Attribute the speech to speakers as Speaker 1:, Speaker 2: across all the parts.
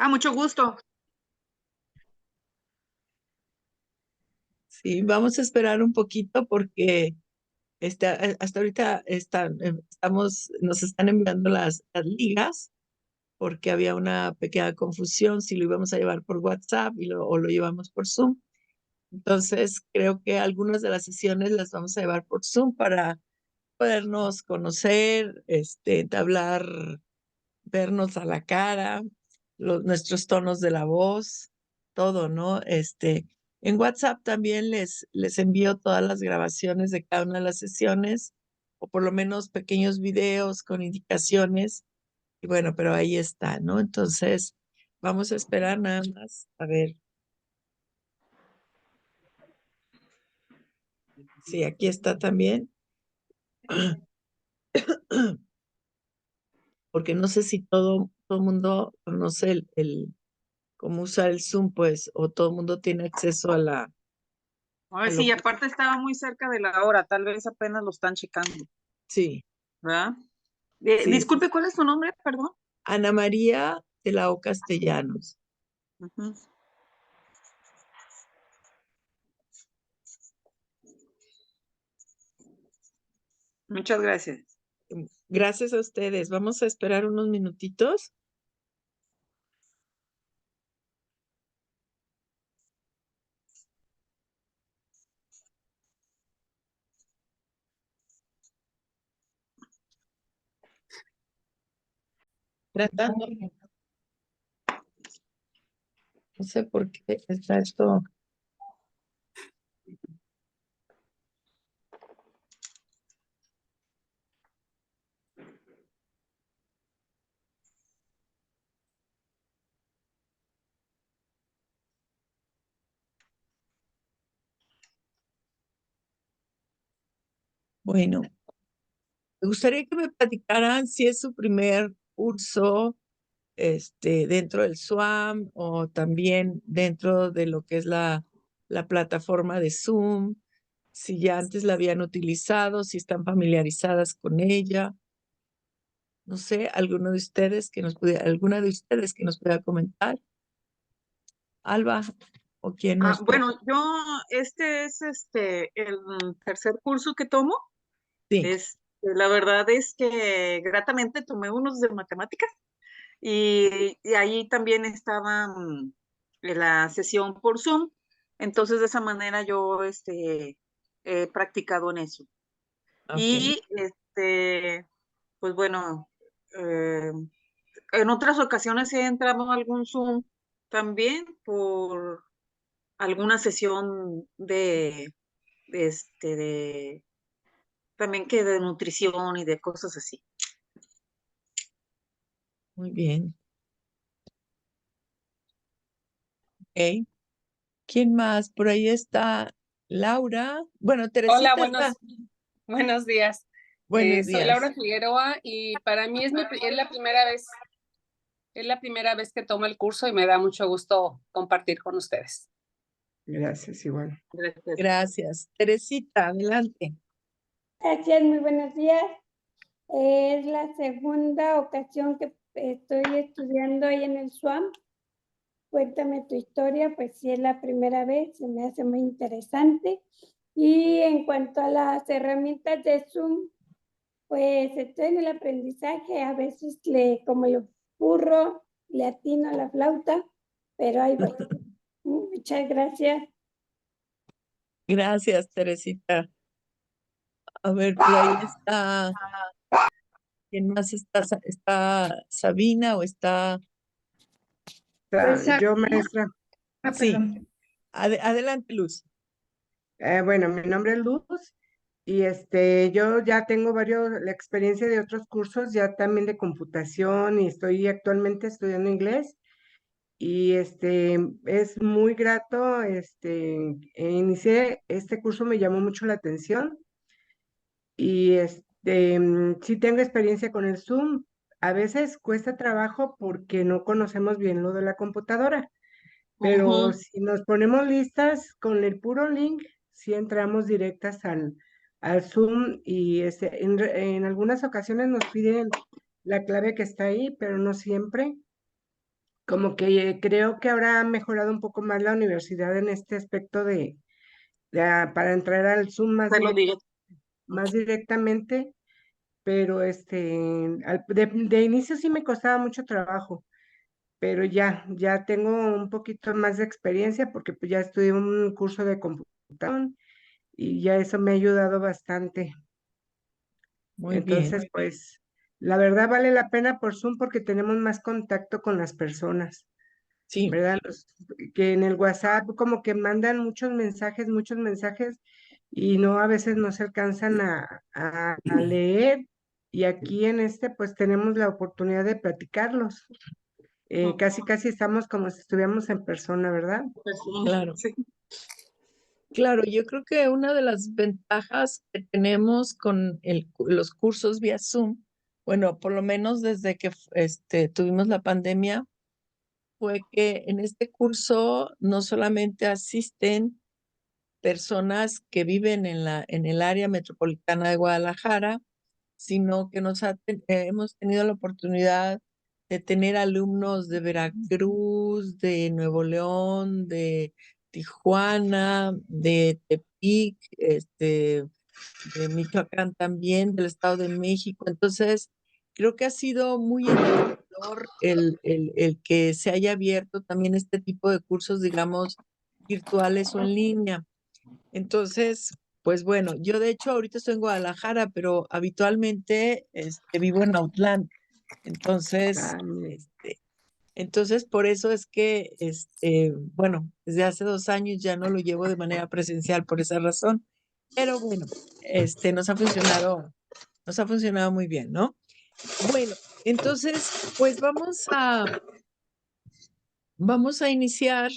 Speaker 1: Mucho gusto.
Speaker 2: Sí, vamos a esperar un poquito porque hasta ahorita nos están enviando las ligas porque había una pequeña confusión si lo íbamos a llevar por WhatsApp o lo llevamos por Zoom. Entonces, creo que algunas de las sesiones las vamos a llevar por Zoom para podernos conocer, entablar, vernos a la cara, nuestros tonos de la voz, todo, ¿no? En WhatsApp también les envío todas las grabaciones de cada una de las sesiones, o por lo menos pequeños videos con indicaciones, y bueno, pero ahí está, ¿no? Entonces, vamos a esperar nada más, a ver. Sí, aquí está también. Porque no sé si todo el mundo conoce cómo usar el Zoom, pues, o todo el mundo tiene acceso a
Speaker 1: Ay,
Speaker 2: lo
Speaker 1: sí,
Speaker 2: que...
Speaker 1: aparte estaba muy cerca de la hora, tal vez apenas lo están checando,
Speaker 2: Sí,
Speaker 1: ¿verdad?
Speaker 2: sí, sí.
Speaker 1: Disculpe, ¿cuál es tu nombre? Perdón.
Speaker 2: Ana María de la O Castellanos.
Speaker 1: Ujú. Muchas gracias.
Speaker 2: Gracias a ustedes. Vamos a esperar unos minutitos. Tratando, no sé por qué está esto. Bueno, me gustaría que me platicaran si es su primer curso dentro del SWAM o también dentro de lo que es la plataforma de Zoom, si ya antes la habían utilizado, si están familiarizadas con ella. No sé, alguna de ustedes que nos pueda comentar. Alba, o quién nos puede.
Speaker 1: Bueno, yo, este es el tercer curso que tomo.
Speaker 2: Sí,
Speaker 1: La verdad es que gratamente tomé unos de matemáticas y ahí también estaba en la sesión por Zoom. Entonces, de esa manera yo he practicado en eso.
Speaker 2: ok,
Speaker 1: Y pues bueno, eh, en otras ocasiones he entrado a algún Zoom también por alguna sesión de también que de nutrición y de cosas así.
Speaker 2: muy bien. Ok. ¿Quién más? Por ahí está Laura. Bueno,
Speaker 3: Hola,
Speaker 2: Teresita está.
Speaker 3: buenos días.
Speaker 2: Buenos
Speaker 3: Soy
Speaker 2: días.
Speaker 3: Laura Figueroa y para mí es la primera vez que tomo el curso y me da mucho gusto compartir con ustedes.
Speaker 4: Gracias, igual.
Speaker 1: Gracias.
Speaker 2: Gracias. Teresita, adelante.
Speaker 5: Gracias, muy buenos días. Es la segunda ocasión que estoy estudiando ahí en el SWAM. Cuéntame tu historia, pues si es la primera vez, se me hace muy interesante. Y en cuanto a las herramientas de Zoom, pues estoy en el aprendizaje, a veces como lo burro, le atino a la flauta, pero ahí voy. Muchas gracias.
Speaker 2: Gracias, Teresita. A ver, por ahí está. ¿Quién más está? ¿Está Sabina o está?
Speaker 4: Yo, maestra,
Speaker 2: Sí, adelante, Luz.
Speaker 4: bueno, mi nombre es Luz y yo ya tengo la experiencia de otros cursos, ya también de computación y estoy actualmente estudiando inglés y es muy grato, inicié este curso, me llamó mucho la atención y sí tengo experiencia con el Zoom. A veces cuesta trabajo porque no conocemos bien lo de la computadora. Pero
Speaker 1: Ujú.
Speaker 4: si nos ponemos listas con el puro link, si entramos directas al Zoom y en algunas ocasiones nos piden la clave que está ahí, pero no siempre. como que creo que ahora ha mejorado un poco más la universidad en este aspecto para entrar al Zoom
Speaker 1: Te lo digo.
Speaker 4: más directamente, pero de inicio sí me costaba mucho trabajo, pero ya tengo un poquito más de experiencia porque pues ya estudié un curso de computación y ya eso me ha ayudado bastante.
Speaker 2: Muy bien.
Speaker 4: Entonces, pues, la verdad vale la pena por Zoom porque tenemos más contacto con las personas,
Speaker 2: Sí,
Speaker 4: ¿verdad? Que en el WhatsApp como que mandan muchos mensajes y no, a veces no se alcanzan a leer. Y aquí en pues tenemos la oportunidad de platicarlos. Casi estamos como si estuviéramos en persona, ¿verdad?
Speaker 2: claro.
Speaker 1: Sí.
Speaker 2: Claro, yo creo que una de las ventajas que tenemos con los cursos vía Zoom, bueno, por lo menos desde que tuvimos la pandemia, fue que en este curso no solamente asisten personas que viven en el área metropolitana de Guadalajara, sino que hemos tenido la oportunidad de tener alumnos de Veracruz, de Nuevo León, de Tijuana, de Tepic, de Michoacán también, del Estado de México. Entonces, creo que ha sido muy enriquecedor el que se haya abierto también este tipo de cursos, digamos, virtuales o en línea. Entonces, pues bueno, yo de hecho ahorita estoy en Guadalajara, pero habitualmente vivo en Outland. Entonces,
Speaker 4: Ah, mire.
Speaker 2: entonces por eso es que, bueno, desde hace 2 años ya no lo llevo de manera presencial por esa razón. Pero bueno, nos ha funcionado muy bien, ¿no? Bueno, entonces, pues vamos a iniciar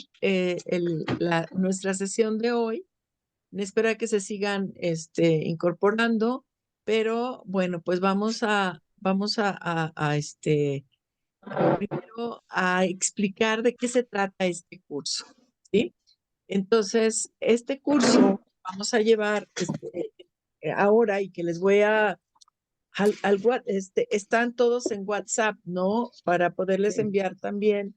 Speaker 2: nuestra sesión de hoy. Espero que se sigan incorporando, pero bueno, pues primero a explicar de qué se trata este curso, ¿sí? Entonces, este curso vamos a llevar ahora y que les voy están todos en WhatsApp, ¿no? Para poderles
Speaker 4: Sí.
Speaker 2: enviar también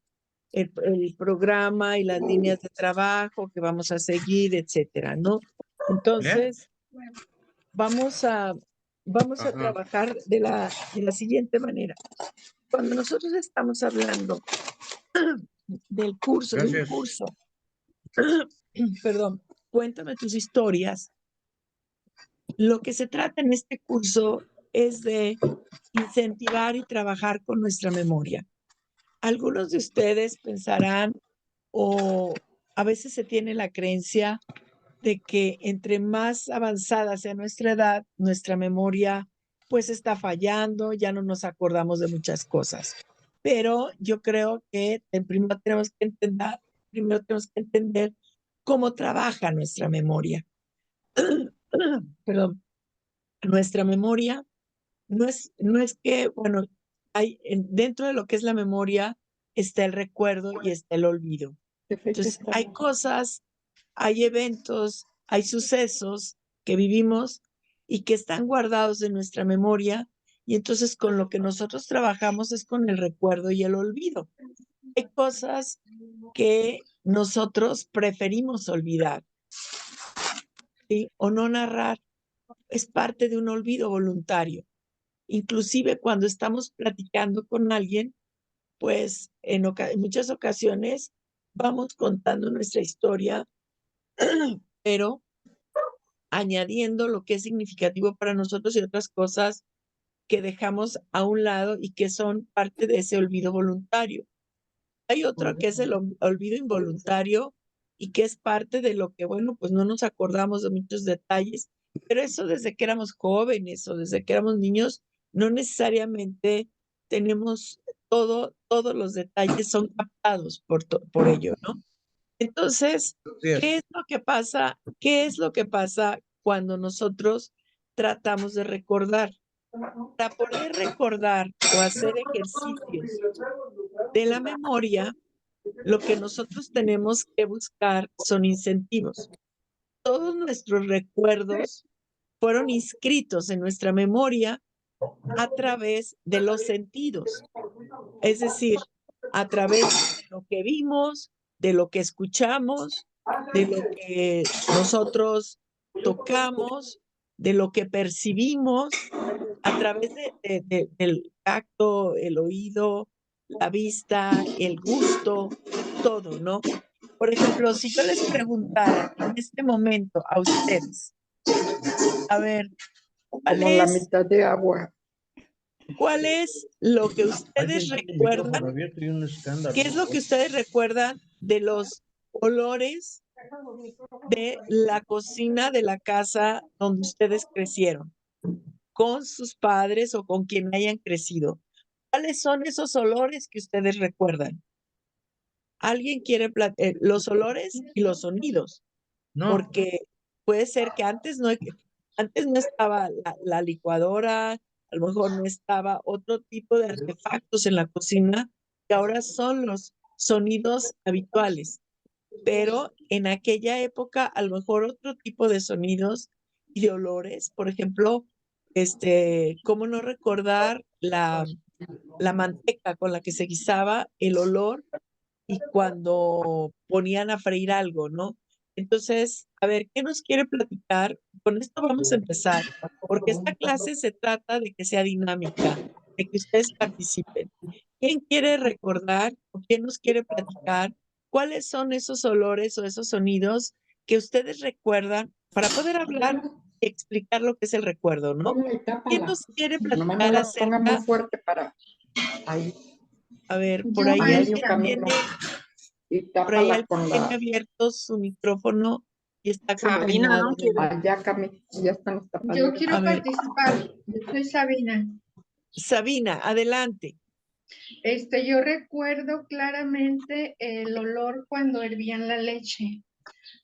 Speaker 2: el programa y las líneas de trabajo que vamos a seguir, etcétera, ¿no? Entonces, vamos a, vamos a trabajar de la siguiente manera. Cuando nosotros estamos hablando del curso, de un curso, perdón, cuéntame tus historias. Lo que se trata en este curso es de incentivar y trabajar con nuestra memoria. Algunos de ustedes pensarán o a veces se tiene la creencia de que entre más avanzada sea nuestra edad, nuestra memoria pues está fallando, ya no nos acordamos de muchas cosas. Pero yo creo que primero tenemos que entender cómo trabaja nuestra memoria. Perdón, nuestra memoria no es que, bueno, dentro de lo que es la memoria está el recuerdo y está el olvido. Entonces, hay cosas, hay eventos, hay sucesos que vivimos y que están guardados en nuestra memoria y entonces con lo que nosotros trabajamos es con el recuerdo y el olvido. Hay cosas que nosotros preferimos olvidar, ¿sí? O no narrar. Es parte de un olvido voluntario. Inclusive cuando estamos platicando con alguien, pues en muchas ocasiones vamos contando nuestra historia, pero añadiendo lo que es significativo para nosotros y otras cosas que dejamos a un lado y que son parte de ese olvido voluntario. Hay otro que es el olvido involuntario y que es parte de lo que, bueno, pues no nos acordamos de muchos detalles, pero eso desde que éramos jóvenes o desde que éramos niños, no necesariamente tenemos todos los detalles son captados por ello, ¿no? Entonces, ¿qué es lo que pasa? ¿Qué es lo que pasa cuando nosotros tratamos de recordar? Para poder recordar o hacer ejercicios de la memoria, lo que nosotros tenemos que buscar son incentivos. Todos nuestros recuerdos fueron inscritos en nuestra memoria a través de los sentidos. Es decir, a través de lo que vimos, de lo que escuchamos, de lo que nosotros tocamos, de lo que percibimos, a través del tacto, el oído, la vista, el gusto, todo, ¿no? Por ejemplo, si yo les preguntara en este momento a ustedes, a ver, ¿cuál
Speaker 6: Como la
Speaker 2: es,
Speaker 6: mitad de agua.
Speaker 2: cuál es lo que ustedes
Speaker 7: Alguien tiene el micrófono
Speaker 2: recuerdan?
Speaker 7: abierto y un escándalo.
Speaker 2: ¿Qué es lo que ustedes recuerdan de los olores de la cocina de la casa donde ustedes crecieron, con sus padres o con quien hayan crecido? ¿Cuáles son esos olores que ustedes recuerdan? ¿Alguien quiere los olores y los sonidos?
Speaker 7: No,
Speaker 2: Porque puede ser que antes no estaba la licuadora, a lo mejor no estaba otro tipo de artefactos en la cocina, que ahora son los sonidos habituales. Pero en aquella época, a lo mejor otro tipo de sonidos y de olores, por ejemplo, ¿cómo no recordar la manteca con la que se guisaba, el olor y cuando ponían a freír algo, ¿no? Entonces, a ver, ¿qué nos quiere platicar? Con esto vamos a empezar, porque esta clase se trata de que sea dinámica, de que ustedes participen. ¿Quién quiere recordar o quién nos quiere platicar cuáles son esos olores o esos sonidos que ustedes recuerdan para poder hablar y explicar lo que es el recuerdo, ¿no?
Speaker 6: Ponla y
Speaker 2: ¿Quién
Speaker 6: tápala.
Speaker 2: nos quiere
Speaker 6: Nomás no
Speaker 2: platicar
Speaker 6: la ponga muy
Speaker 2: acerca?
Speaker 6: fuerte para ahí.
Speaker 2: A ver, por
Speaker 8: Yo,
Speaker 2: ahí
Speaker 6: Ahí hay
Speaker 2: alguien
Speaker 6: un camino.
Speaker 2: tiene
Speaker 6: Y
Speaker 2: por ahí
Speaker 6: tápala
Speaker 2: alguien
Speaker 6: con
Speaker 2: tiene
Speaker 6: la...
Speaker 2: abierto su micrófono y está
Speaker 1: Sabina,
Speaker 2: acompañado
Speaker 1: ¿no?
Speaker 2: de la...
Speaker 6: Allá, Cami. Ya están tapando.
Speaker 8: yo
Speaker 2: A
Speaker 8: quiero
Speaker 2: ver,
Speaker 8: participar. Yo soy Sabina.
Speaker 2: Sabina, adelante.
Speaker 8: Yo recuerdo claramente el olor cuando hervían la leche,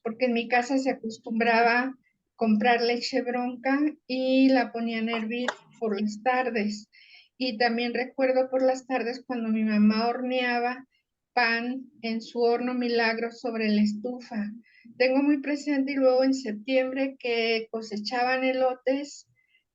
Speaker 8: porque en mi casa se acostumbraba comprar leche bronca y la ponían a hervir por las tardes. Y también recuerdo por las tardes cuando mi mamá horneaba pan en su horno milagro sobre la estufa. Tengo muy presente y luego en septiembre que cosechaban elotes,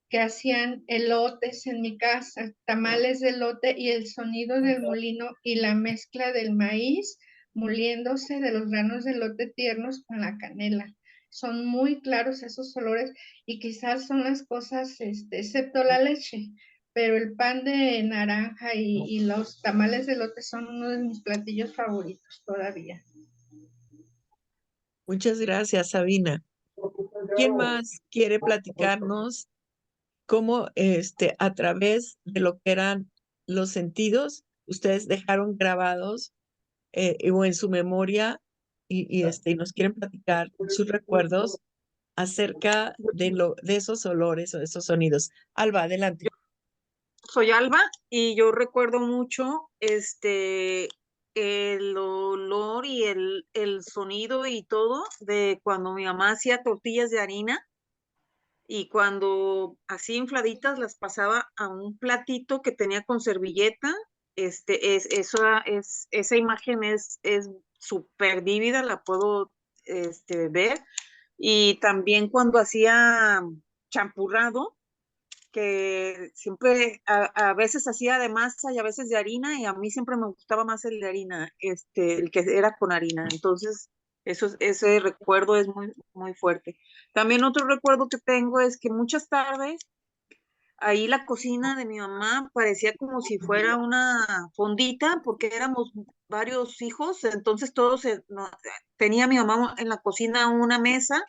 Speaker 8: que hacían elotes en mi casa, tamales de elote y el sonido del molino y la mezcla del maíz moliéndose de los granos de elote tiernos con la canela. Son muy claros esos olores y quizás son las cosas, excepto la leche, pero el pan de naranja y los tamales de elote son uno de mis platillos favoritos todavía.
Speaker 2: Muchas gracias, Sabina. ¿Quién más quiere platicarnos cómo a través de lo que eran los sentidos, ustedes dejaron grabados o en su memoria y nos quieren platicar sus recuerdos acerca de esos olores o de esos sonidos? Alba, adelante.
Speaker 1: Soy Alba y yo recuerdo mucho el olor y el sonido y todo de cuando mi mamá hacía tortillas de harina y cuando así infladitas las pasaba a un platito que tenía con servilleta. Esa imagen es súper vívida, la puedo ver. Y también cuando hacía champurrado, que siempre a veces hacía de masa y a veces de harina, y a mí siempre me gustaba más el de harina, el que era con harina. Entonces, ese recuerdo es muy, muy fuerte. También otro recuerdo que tengo es que muchas tardes, ahí la cocina de mi mamá parecía como si fuera una fondita, porque éramos varios hijos, entonces tenía mi mamá en la cocina una mesa,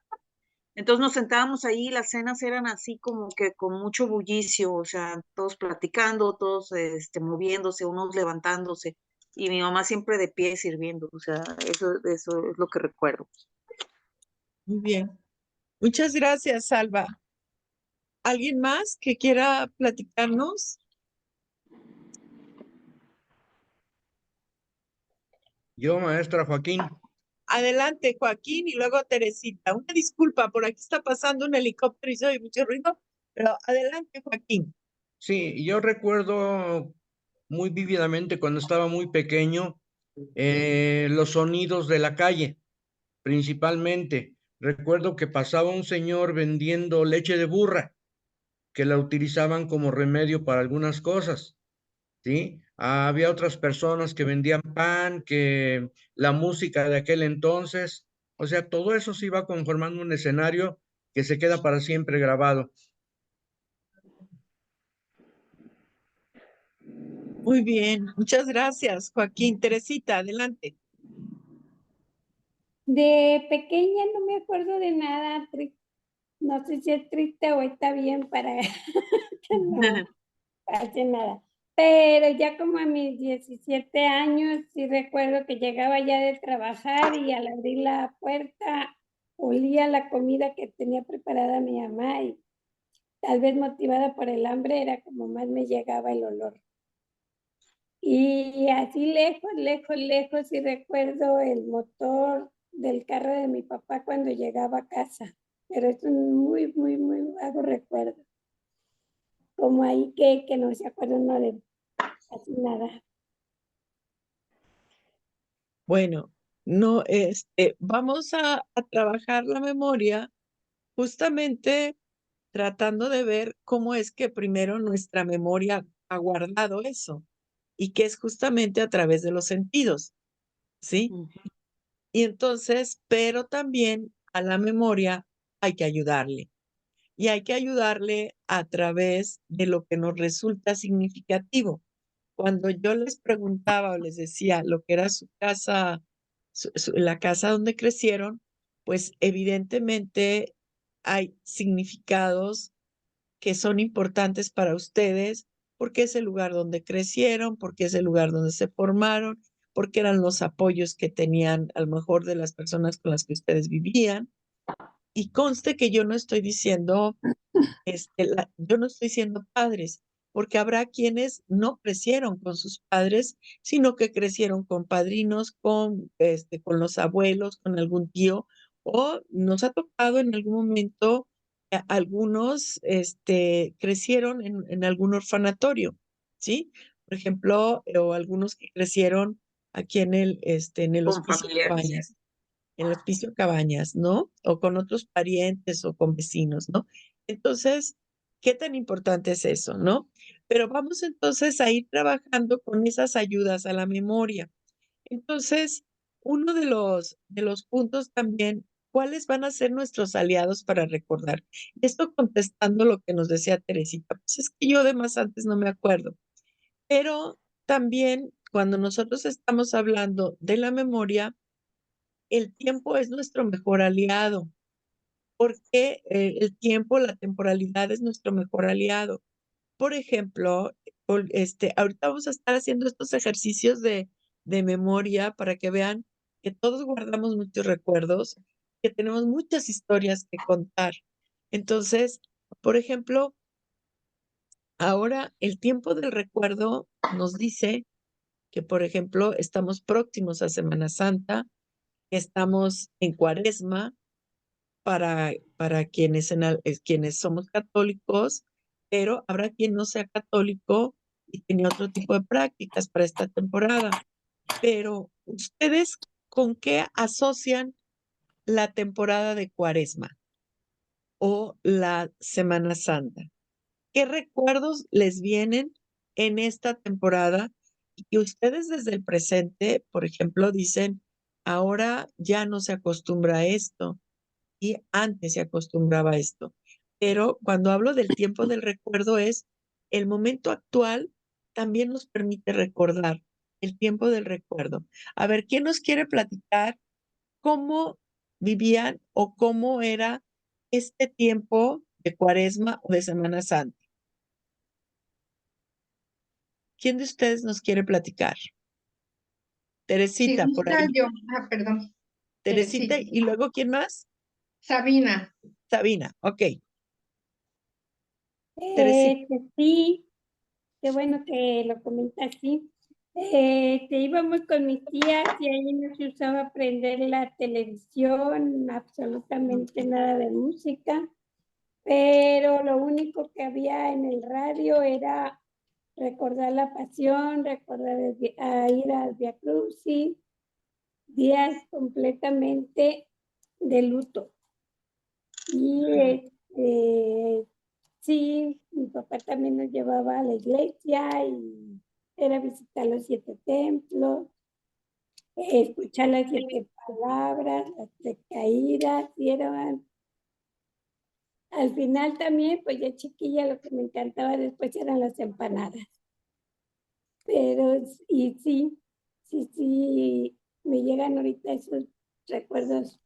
Speaker 1: entonces nos sentábamos ahí, las cenas eran así como que con mucho bullicio, o sea, todos platicando, todos moviéndose, unos levantándose, y mi mamá siempre de pie sirviendo, o sea, eso es lo que recuerdo.
Speaker 2: Muy bien. Muchas gracias, Alba. ¿Alguien más que quiera platicarnos?
Speaker 7: yo, maestra Joaquín.
Speaker 2: Adelante, Joaquín, y luego Teresita. Una disculpa, por aquí está pasando un helicóptero y se oye mucho ruido, pero adelante, Joaquín.
Speaker 7: Sí, yo recuerdo muy vívidamente cuando estaba muy pequeño los sonidos de la calle, principalmente. Recuerdo que pasaba un señor vendiendo leche de burra, que la utilizaban como remedio para algunas cosas. ¿sí? Había otras personas que vendían pan, que la música de aquel entonces, o sea, todo eso se iba conformando un escenario que se queda para siempre grabado.
Speaker 2: Muy bien, muchas gracias, Joaquín. Teresita, adelante.
Speaker 5: De pequeña no me acuerdo de nada, no sé si es triste o está bien para que no pase nada. Pero ya como a mis 17 años, sí recuerdo que llegaba ya de trabajar y al abrir la puerta olía la comida que tenía preparada mi mamá y tal vez motivada por el hambre era como más me llegaba el olor. Y así lejos, lejos, lejos, sí recuerdo el motor del carro de mi papá cuando llegaba a casa. Pero es un muy, muy, muy vago recuerdo. Como ahí que no se acuerda uno de casi nada.
Speaker 2: Bueno, no, vamos a trabajar la memoria justamente tratando de ver cómo es que primero nuestra memoria ha guardado eso y que es justamente a través de los sentidos, ¿sí? Y entonces, pero también a la memoria hay que ayudarle y hay que ayudarle a través de lo que nos resulta significativo. Cuando yo les preguntaba o les decía lo que era su casa, la casa donde crecieron, pues evidentemente hay significados que son importantes para ustedes, porque es el lugar donde crecieron, porque es el lugar donde se formaron, porque eran los apoyos que tenían a lo mejor de las personas con las que ustedes vivían. Y conste que yo no estoy diciendo, yo no estoy diciendo padres, porque habrá quienes no crecieron con sus padres, sino que crecieron con padrinos, con los abuelos, con algún tío, o nos ha tocado en algún momento, algunos crecieron en algún orfanatorio, ¿sí? Por ejemplo, o algunos que crecieron aquí en el
Speaker 1: Con
Speaker 2: Hospicio
Speaker 1: familiares.
Speaker 2: Cabañas, en el Hospicio Cabañas, ¿no? O con otros parientes o con vecinos, ¿no? Entonces, ¿qué tan importante es eso, no? Pero vamos entonces a ir trabajando con esas ayudas a la memoria. Entonces, uno de los puntos también, ¿cuáles van a ser nuestros aliados para recordar? Esto contestando lo que nos decía Teresita, pues es que yo además antes no me acuerdo, pero también cuando nosotros estamos hablando de la memoria, el tiempo es nuestro mejor aliado, porque el tiempo, la temporalidad es nuestro mejor aliado. Por ejemplo, ahorita vamos a estar haciendo estos ejercicios de memoria para que vean que todos guardamos muchos recuerdos, que tenemos muchas historias que contar. Entonces, por ejemplo, ahora el tiempo del recuerdo nos dice que, por ejemplo, estamos próximos a Semana Santa, estamos en Cuaresma, para quienes somos católicos, pero habrá quien no sea católico y tiene otro tipo de prácticas para esta temporada. Pero ustedes, ¿con qué asocian la temporada de Cuaresma o la Semana Santa? ¿Qué recuerdos les vienen en esta temporada? Y que ustedes desde el presente, por ejemplo, dicen, ahora ya no se acostumbra a esto y antes se acostumbraba a esto. Pero cuando hablo del tiempo del recuerdo es el momento actual también nos permite recordar el tiempo del recuerdo. A ver, ¿quién nos quiere platicar cómo vivían o cómo era este tiempo de Cuaresma o de Semana Santa? ¿Quién de ustedes nos quiere platicar?
Speaker 8: Si
Speaker 2: Teresita, por
Speaker 8: gusta
Speaker 2: ahí.
Speaker 8: yo, perdón,
Speaker 2: Teresita
Speaker 8: sí,
Speaker 2: y luego ¿quién más?
Speaker 8: Sabina.
Speaker 2: Sabina, ok. Teresita.
Speaker 5: Sí, qué bueno que lo comentas así. Íbamos con mis tías y ahí no se usaba prender la televisión, absolutamente nada de música, pero lo único que había en el radio era recordar la pasión, recordar a ir al Via Crucis, días completamente de luto. Y sí, mi papá también nos llevaba a la iglesia y era visitar los 7 templos, escuchar las 7 palabras, las 3 caídas, y eran... Al final también, pues ya chiquilla, lo que me encantaba después eran las empanadas. Pero, y sí, me llegan ahorita esos recuerdos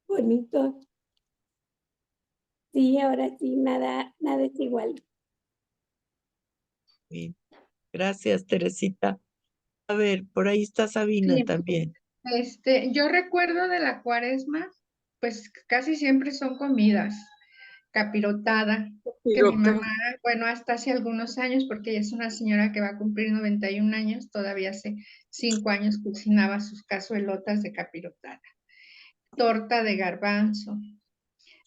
Speaker 5: bonitos. Sí, ahora sí, nada es igual.
Speaker 2: Bien. Gracias, Teresita. A ver, por ahí está Sabina
Speaker 8: Sí.
Speaker 2: también.
Speaker 8: Yo recuerdo de la cuaresma, pues casi siempre son comidas, capirotada, que mi
Speaker 1: Pirota.
Speaker 8: mamá, bueno, hasta hace algunos años, porque ella es una señora que va a cumplir 91 años, todavía hace 5 años cocinaba sus cazuelotas de capirotada, torta de garbanzo,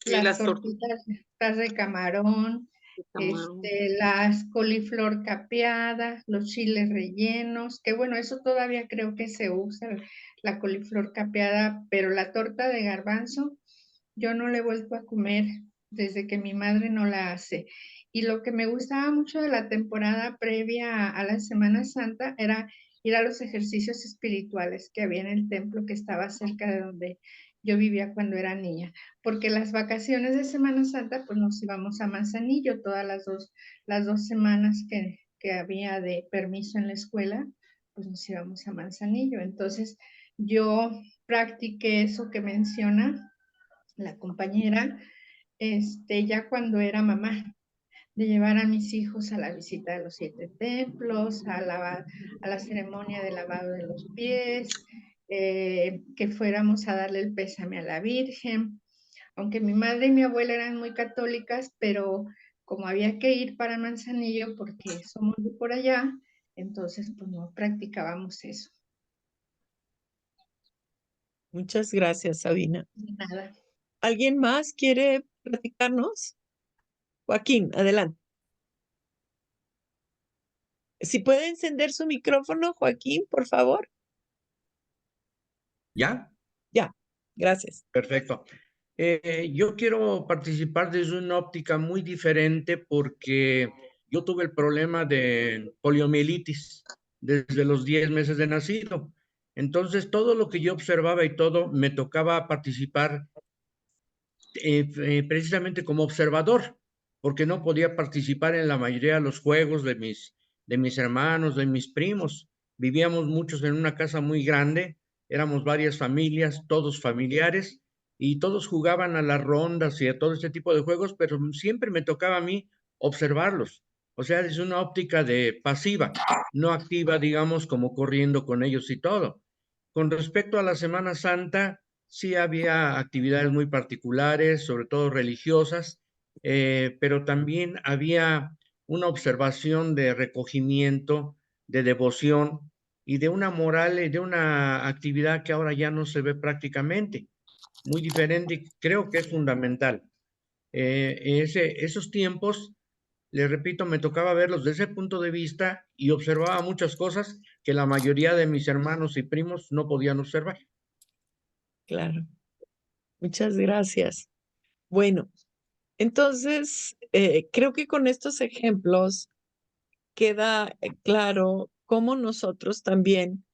Speaker 1: Sí,
Speaker 8: las
Speaker 1: las tortas
Speaker 8: tortitas de camarón,
Speaker 1: de camarón.
Speaker 8: las coliflor capeada, los chiles rellenos, que bueno, eso todavía creo que se usa, la coliflor capeada, pero la torta de garbanzo yo no la he vuelto a comer desde que mi madre no la hace. Y lo que me gustaba mucho de la temporada previa a la Semana Santa era ir a los ejercicios espirituales que había en el templo que estaba cerca de donde yo vivía cuando era niña, porque las vacaciones de Semana Santa pues nos íbamos a Manzanillo todas las dos semanas que había de permiso en la escuela, pues nos íbamos a Manzanillo. Entonces yo practiqué eso que menciona la compañera, ya cuando era mamá, de llevar a mis hijos a la visita de los 7 templos, a la ceremonia de lavado de los pies, que fuéramos a darle el pésame a la Virgen. Aunque mi madre y mi abuela eran muy católicas, pero como había que ir para Manzanillo porque somos de por allá, entonces pues no practicábamos eso.
Speaker 2: Muchas gracias, Sabina.
Speaker 8: Nada.
Speaker 2: ¿Alguien más quiere platicarnos? Joaquín, adelante. Si puede encender su micrófono, Joaquín, por favor.
Speaker 7: ¿Ya?
Speaker 2: Ya, gracias.
Speaker 7: Perfecto. Yo quiero participar desde una óptica muy diferente porque yo tuve el problema de poliomielitis desde los 10 meses de nacido. Entonces, todo lo que yo observaba y todo, me tocaba participar precisamente como observador, porque no podía participar en la mayoría de los juegos de mis hermanos, de mis primos. Vivíamos muchos en una casa muy grande, éramos varias familias, todos familiares, y todos jugaban a las rondas y a todo este tipo de juegos, pero siempre me tocaba a mí observarlos. O sea, es una óptica de pasiva, no activa, digamos, como corriendo con ellos y todo. Con respecto a la Semana Santa, sí había actividades muy particulares, sobre todo religiosas, pero también había una observación de recogimiento, de devoción y de una moral y de una actividad que ahora ya no se ve prácticamente. Muy diferente y creo que es fundamental. Esos tiempos, les repito, me tocaba verlos desde ese punto de vista y observaba muchas cosas que la mayoría de mis hermanos y primos no podían observar.
Speaker 2: Claro. Muchas gracias. Bueno, entonces, creo que con estos ejemplos queda claro cómo nosotros también,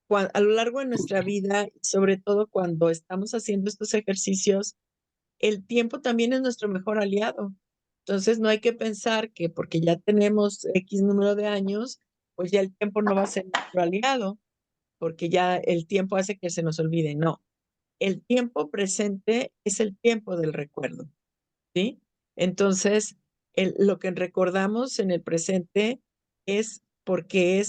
Speaker 2: a lo largo de nuestra vida, y sobre todo cuando estamos haciendo estos ejercicios, el tiempo también es nuestro mejor aliado. Entonces, no hay que pensar que porque ya tenemos X número de años, pues ya el tiempo no va a ser nuestro aliado, porque ya el tiempo hace que se nos olvide. No, el tiempo presente es el tiempo del recuerdo, ¿sí? Entonces, lo que recordamos en el presente es porque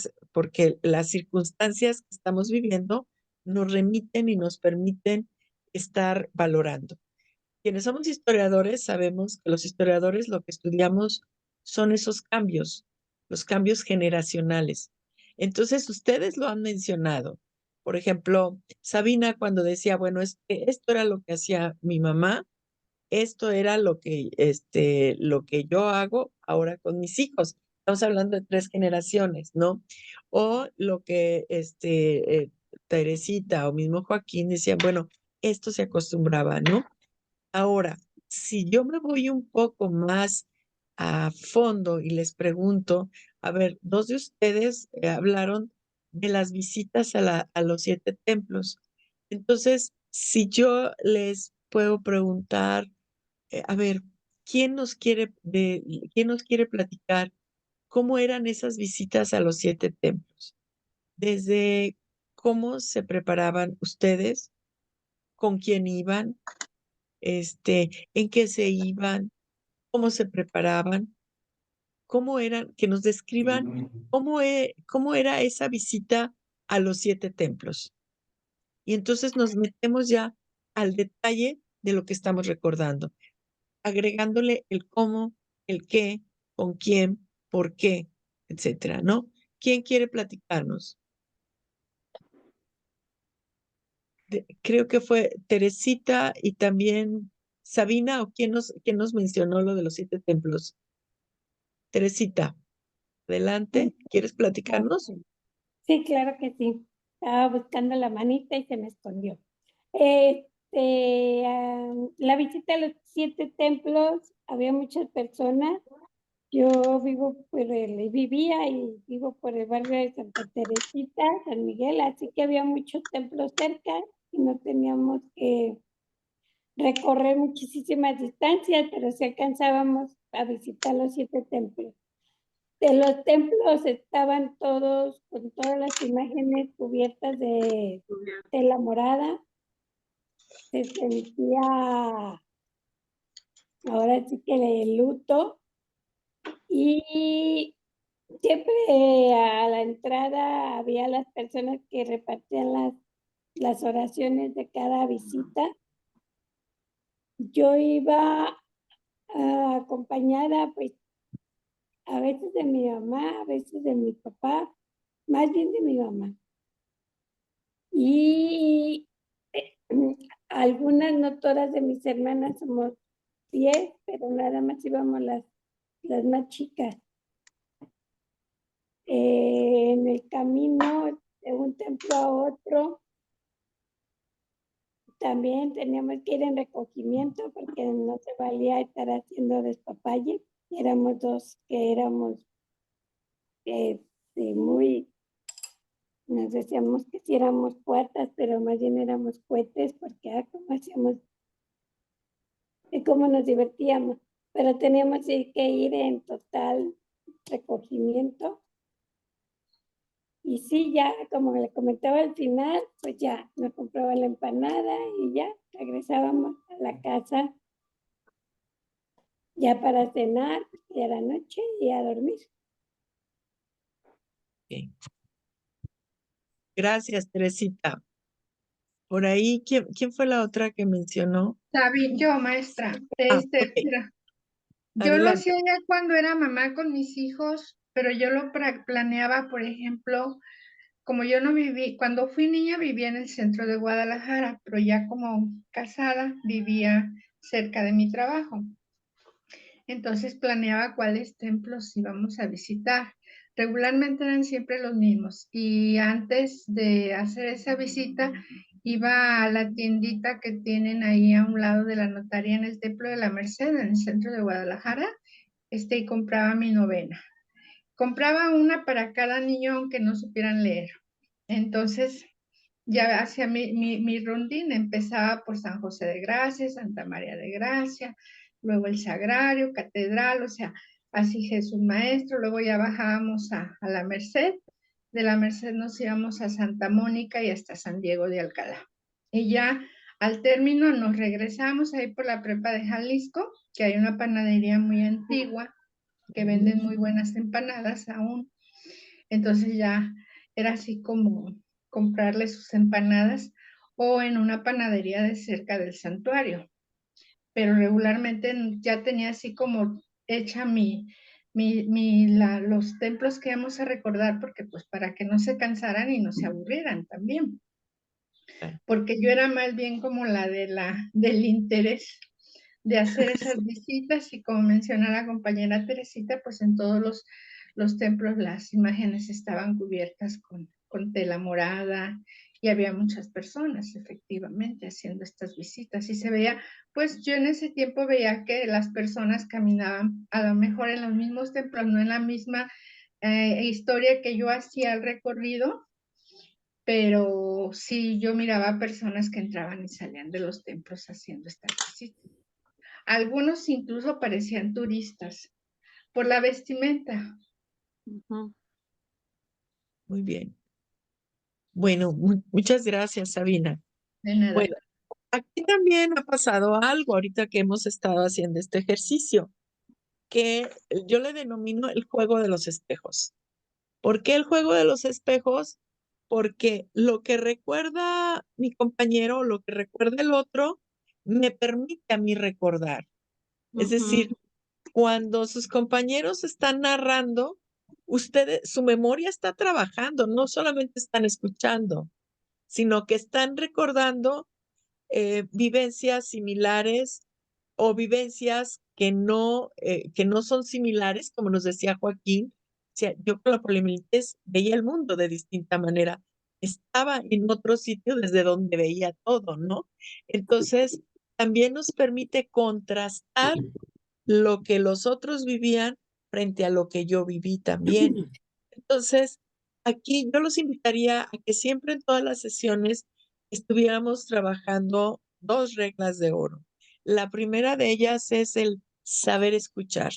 Speaker 2: las circunstancias que estamos viviendo nos remiten y nos permiten estar valorando. Quienes somos historiadores sabemos que los historiadores lo que estudiamos son esos cambios, los cambios generacionales. Entonces, ustedes lo han mencionado. Por ejemplo, Sabina cuando decía, bueno, es que esto era lo que hacía mi mamá, esto era lo que yo hago ahora con mis hijos. Estamos hablando de 3 generaciones, ¿no? O lo que Teresita o mismo Joaquín decían, bueno, esto se acostumbraba, ¿no? Ahora, si yo me voy un poco más a fondo y les pregunto, a ver, dos de ustedes hablaron de las visitas a los 7 templos. Entonces, si yo les puedo preguntar, a ver, quién nos quiere platicar cómo eran esas visitas a los 7 templos? Desde cómo se preparaban ustedes, con quién iban, en qué se iban, cómo se preparaban, cómo eran, que nos describan cómo era esa visita a los 7 templos. Y entonces nos metemos ya al detalle de lo que estamos recordando, agregándole el cómo, el qué, con quién, por qué, etcétera, ¿no? ¿Quién quiere platicarnos? Creo que fue Teresita y también Sabina, o quién nos mencionó lo de los 7 templos. Teresita, adelante, ¿quieres platicarnos?
Speaker 5: Sí, claro que sí. Estaba buscando la manita y se me escondió. La visita a los 7 templos, había muchas personas. Yo vivía y vivo por el barrio de Santa Teresita, San Miguel, así que había muchos templos cerca y no teníamos que recorrer muchísimas distancias, pero sí alcanzábamos a visitar los 7 templos. De los templos estaban todos, con todas las imágenes cubiertas de tela morada. Se sentía, ahora sí que el luto. Y siempre a la entrada había las personas que repartían las oraciones de cada visita. Yo iba acompañada, pues, a veces de mi mamá, a veces de mi papá, más bien de mi mamá. Y algunas, no todas de mis hermanas, somos 10, pero nada más íbamos las más chicas. En el camino de un templo a otro, también teníamos que ir en recogimiento porque no se valía estar haciendo despapalle. Éramos dos que éramos muy, nos decíamos que sí éramos puertas, pero más bien éramos cohetes porque como hacíamos y cómo nos divertíamos. Pero teníamos que ir en total recogimiento. Y sí, ya, como le comentaba al final, pues ya nos compraba la empanada y ya regresábamos a la casa ya para cenar, ya la noche y a dormir.
Speaker 2: Okay. Gracias, Teresita. Por ahí, ¿quién fue la otra que mencionó?
Speaker 8: Yo, maestra.
Speaker 2: Ok.
Speaker 8: Mira, yo lo
Speaker 2: Adelante.
Speaker 8: hacía ya cuando era mamá con mis hijos, pero yo lo planeaba, por ejemplo, como yo no viví, cuando fui niña vivía en el centro de Guadalajara, pero ya como casada vivía cerca de mi trabajo. Entonces planeaba cuáles templos íbamos a visitar. Regularmente eran siempre los mismos. Y antes de hacer esa visita, iba a la tiendita que tienen ahí a un lado de la notaría en el Templo de la Merced, en el centro de Guadalajara, y compraba mi novena. Compraba una para cada niño, aunque no supieran leer. Entonces, ya hacía mi rondín, empezaba por San José de Gracia, Santa María de Gracia, luego el Sagrario, Catedral, o sea, así Jesús Maestro, luego ya bajábamos a la Merced, de la Merced nos íbamos a Santa Mónica y hasta San Diego de Alcalá. Y ya al término nos regresamos ahí por la prepa de Jalisco, que hay una panadería muy antigua, que venden muy buenas empanadas aún. Entonces ya era así como comprarle sus empanadas o en una panadería de cerca del santuario. Pero regularmente ya tenía así como hecha los templos que íbamos a recordar, porque pues para que no se cansaran y no se aburrieran también. Porque yo era más bien como del interés de hacer esas visitas y como menciona la compañera Teresita, pues en todos los templos las imágenes estaban cubiertas con tela morada y había muchas personas efectivamente haciendo estas visitas y se veía, pues yo en ese tiempo veía que las personas caminaban a lo mejor en los mismos templos, no en la misma historia que yo hacía el recorrido, pero sí yo miraba personas que entraban y salían de los templos haciendo estas visitas. Algunos incluso parecían turistas por la vestimenta.
Speaker 1: Ujú.
Speaker 2: Muy bien. Bueno, muchas gracias, Sabina.
Speaker 8: De nada.
Speaker 2: Bueno, aquí también ha pasado algo ahorita que hemos estado haciendo este ejercicio, que yo le denomino el juego de los espejos. ¿Por qué el juego de los espejos? Porque lo que recuerda mi compañero, lo que recuerda el otro, me permite a mí recordar. Es decir, cuando sus compañeros están narrando, ustedes, su memoria está trabajando, no solamente están escuchando, sino que están recordando vivencias similares o vivencias que no son similares, como nos decía Joaquín. O sea, yo con la poliomielitis veía el mundo de distinta manera. Estaba en otro sitio desde donde veía todo, ¿no? Entonces, también nos permite contrastar lo que los otros vivían frente a lo que yo viví también. Entonces, aquí yo los invitaría a que siempre en todas las sesiones estuviéramos trabajando dos reglas de oro. La primera de ellas es el saber escuchar.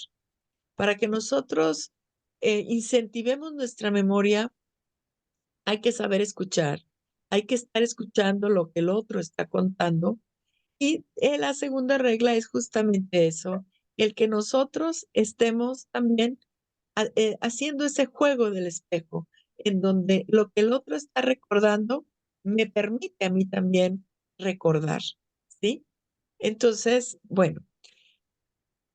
Speaker 2: Para que nosotros incentivemos nuestra memoria, hay que saber escuchar, hay que estar escuchando lo que el otro está contando. Y la segunda regla es justamente eso, el que nosotros estemos también haciendo ese juego del espejo, en donde lo que el otro está recordando me permite a mí también recordar, ¿sí? Entonces, bueno,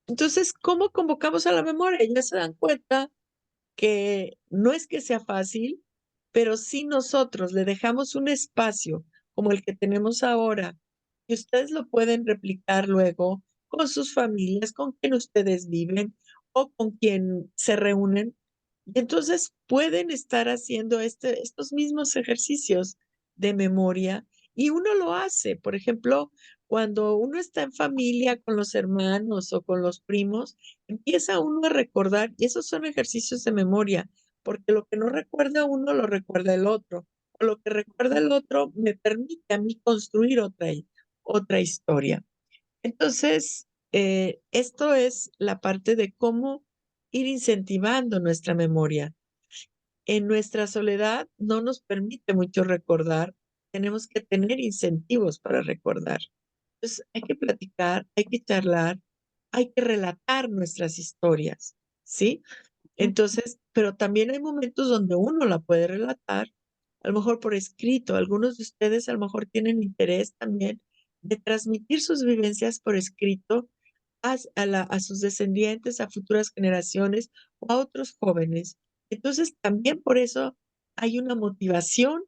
Speaker 2: entonces, ¿cómo convocamos a la memoria? Ya se dan cuenta que no es que sea fácil, pero si nosotros le dejamos un espacio como el que tenemos ahora, y ustedes lo pueden replicar luego con sus familias, con quien ustedes viven o con quien se reúnen, y entonces pueden estar haciendo estos mismos ejercicios de memoria y uno lo hace. Por ejemplo, cuando uno está en familia con los hermanos o con los primos, empieza uno a recordar, y esos son ejercicios de memoria, porque lo que no recuerda uno lo recuerda el otro, o lo que recuerda el otro me permite a mí construir otra historia. Entonces, esto es la parte de cómo ir incentivando nuestra memoria. En nuestra soledad no nos permite mucho recordar, tenemos que tener incentivos para recordar. Entonces, hay que platicar, hay que charlar, hay que relatar nuestras historias, ¿sí? Entonces, pero también hay momentos donde uno la puede relatar, a lo mejor por escrito. Algunos de ustedes a lo mejor tienen interés también de transmitir sus vivencias por escrito a sus descendientes, a futuras generaciones o a otros jóvenes. Entonces, también por eso hay una motivación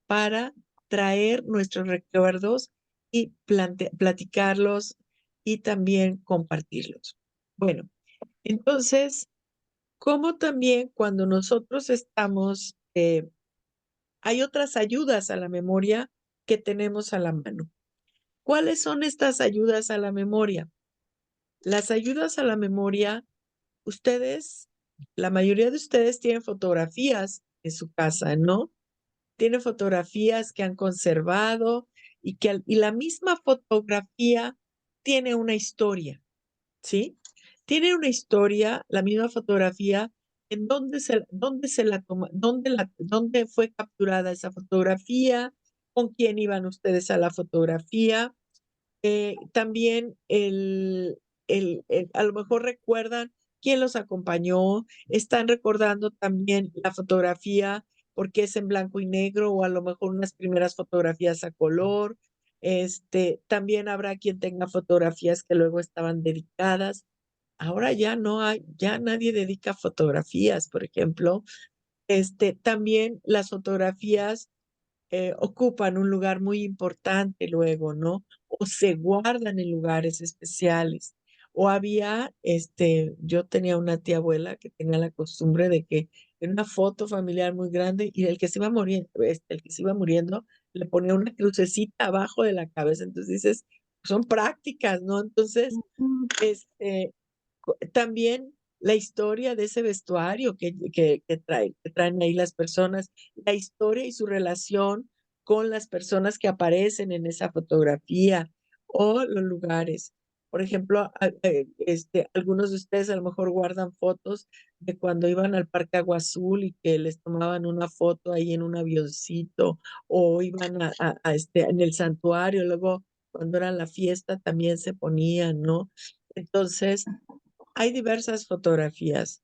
Speaker 2: para traer nuestros recuerdos y platicarlos y también compartirlos. Bueno, entonces, como también cuando nosotros estamos, hay otras ayudas a la memoria que tenemos a la mano. ¿Cuáles son estas ayudas a la memoria? Las ayudas a la memoria, ustedes, la mayoría de ustedes tienen fotografías en su casa, ¿no? Tienen fotografías que han conservado y la misma fotografía tiene una historia, ¿sí? Tiene una historia, la misma fotografía, en dónde se la toma, dónde fue capturada esa fotografía, con quién iban ustedes a la fotografía. También a lo mejor recuerdan quién los acompañó, están recordando también la fotografía porque es en blanco y negro o a lo mejor unas primeras fotografías a color. También habrá quien tenga fotografías que luego estaban dedicadas. Ahora ya no hay, ya nadie dedica fotografías, por ejemplo. También las fotografías ocupan un lugar muy importante luego, ¿no? O se guardan en lugares especiales. O había, yo tenía una tía abuela que tenía la costumbre de que en una foto familiar muy grande y el que se iba muriendo, el que se iba muriendo, le ponía una crucecita abajo de la cabeza. Entonces dices, son prácticas, ¿no? Entonces,
Speaker 1: Ujú.
Speaker 2: también la historia de ese vestuario que traen ahí las personas, la historia y su relación con las personas que aparecen en esa fotografía o los lugares. Por ejemplo, algunos de ustedes a lo mejor guardan fotos de cuando iban al Parque Agua Azul y que les tomaban una foto ahí en un avioncito, o iban en el santuario, luego cuando era la fiesta también se ponían, ¿no? Entonces, hay diversas fotografías.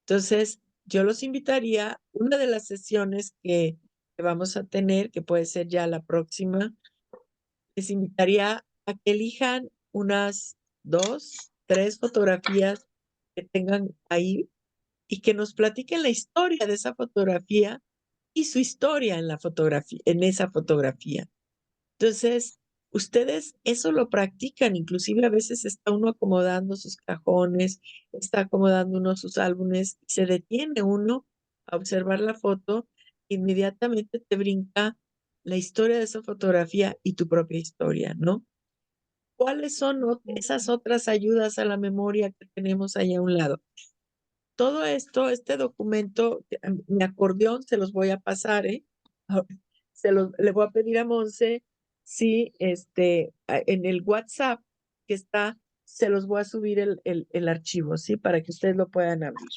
Speaker 2: Entonces, yo los invitaría, una de las sesiones que vamos a tener, que puede ser ya la próxima, les invitaría a que elijan unas 2, 3 fotografías que tengan ahí y que nos platiquen la historia de esa fotografía y su historia en la fotografía, en esa fotografía. Entonces, ustedes eso lo practican, inclusive a veces está uno acomodando sus cajones, está acomodando uno sus álbumes, y se detiene uno a observar la foto, inmediatamente te brinca la historia de esa fotografía y tu propia historia, ¿no? ¿Cuáles son esas otras ayudas a la memoria que tenemos ahí a un lado? Todo esto, este documento, mi acordeón, se los voy a pasar, ¿eh? Ahora, le voy a pedir a Monse si en el WhatsApp que está, se los voy a subir el archivo, ¿sí? Para que ustedes lo puedan abrir.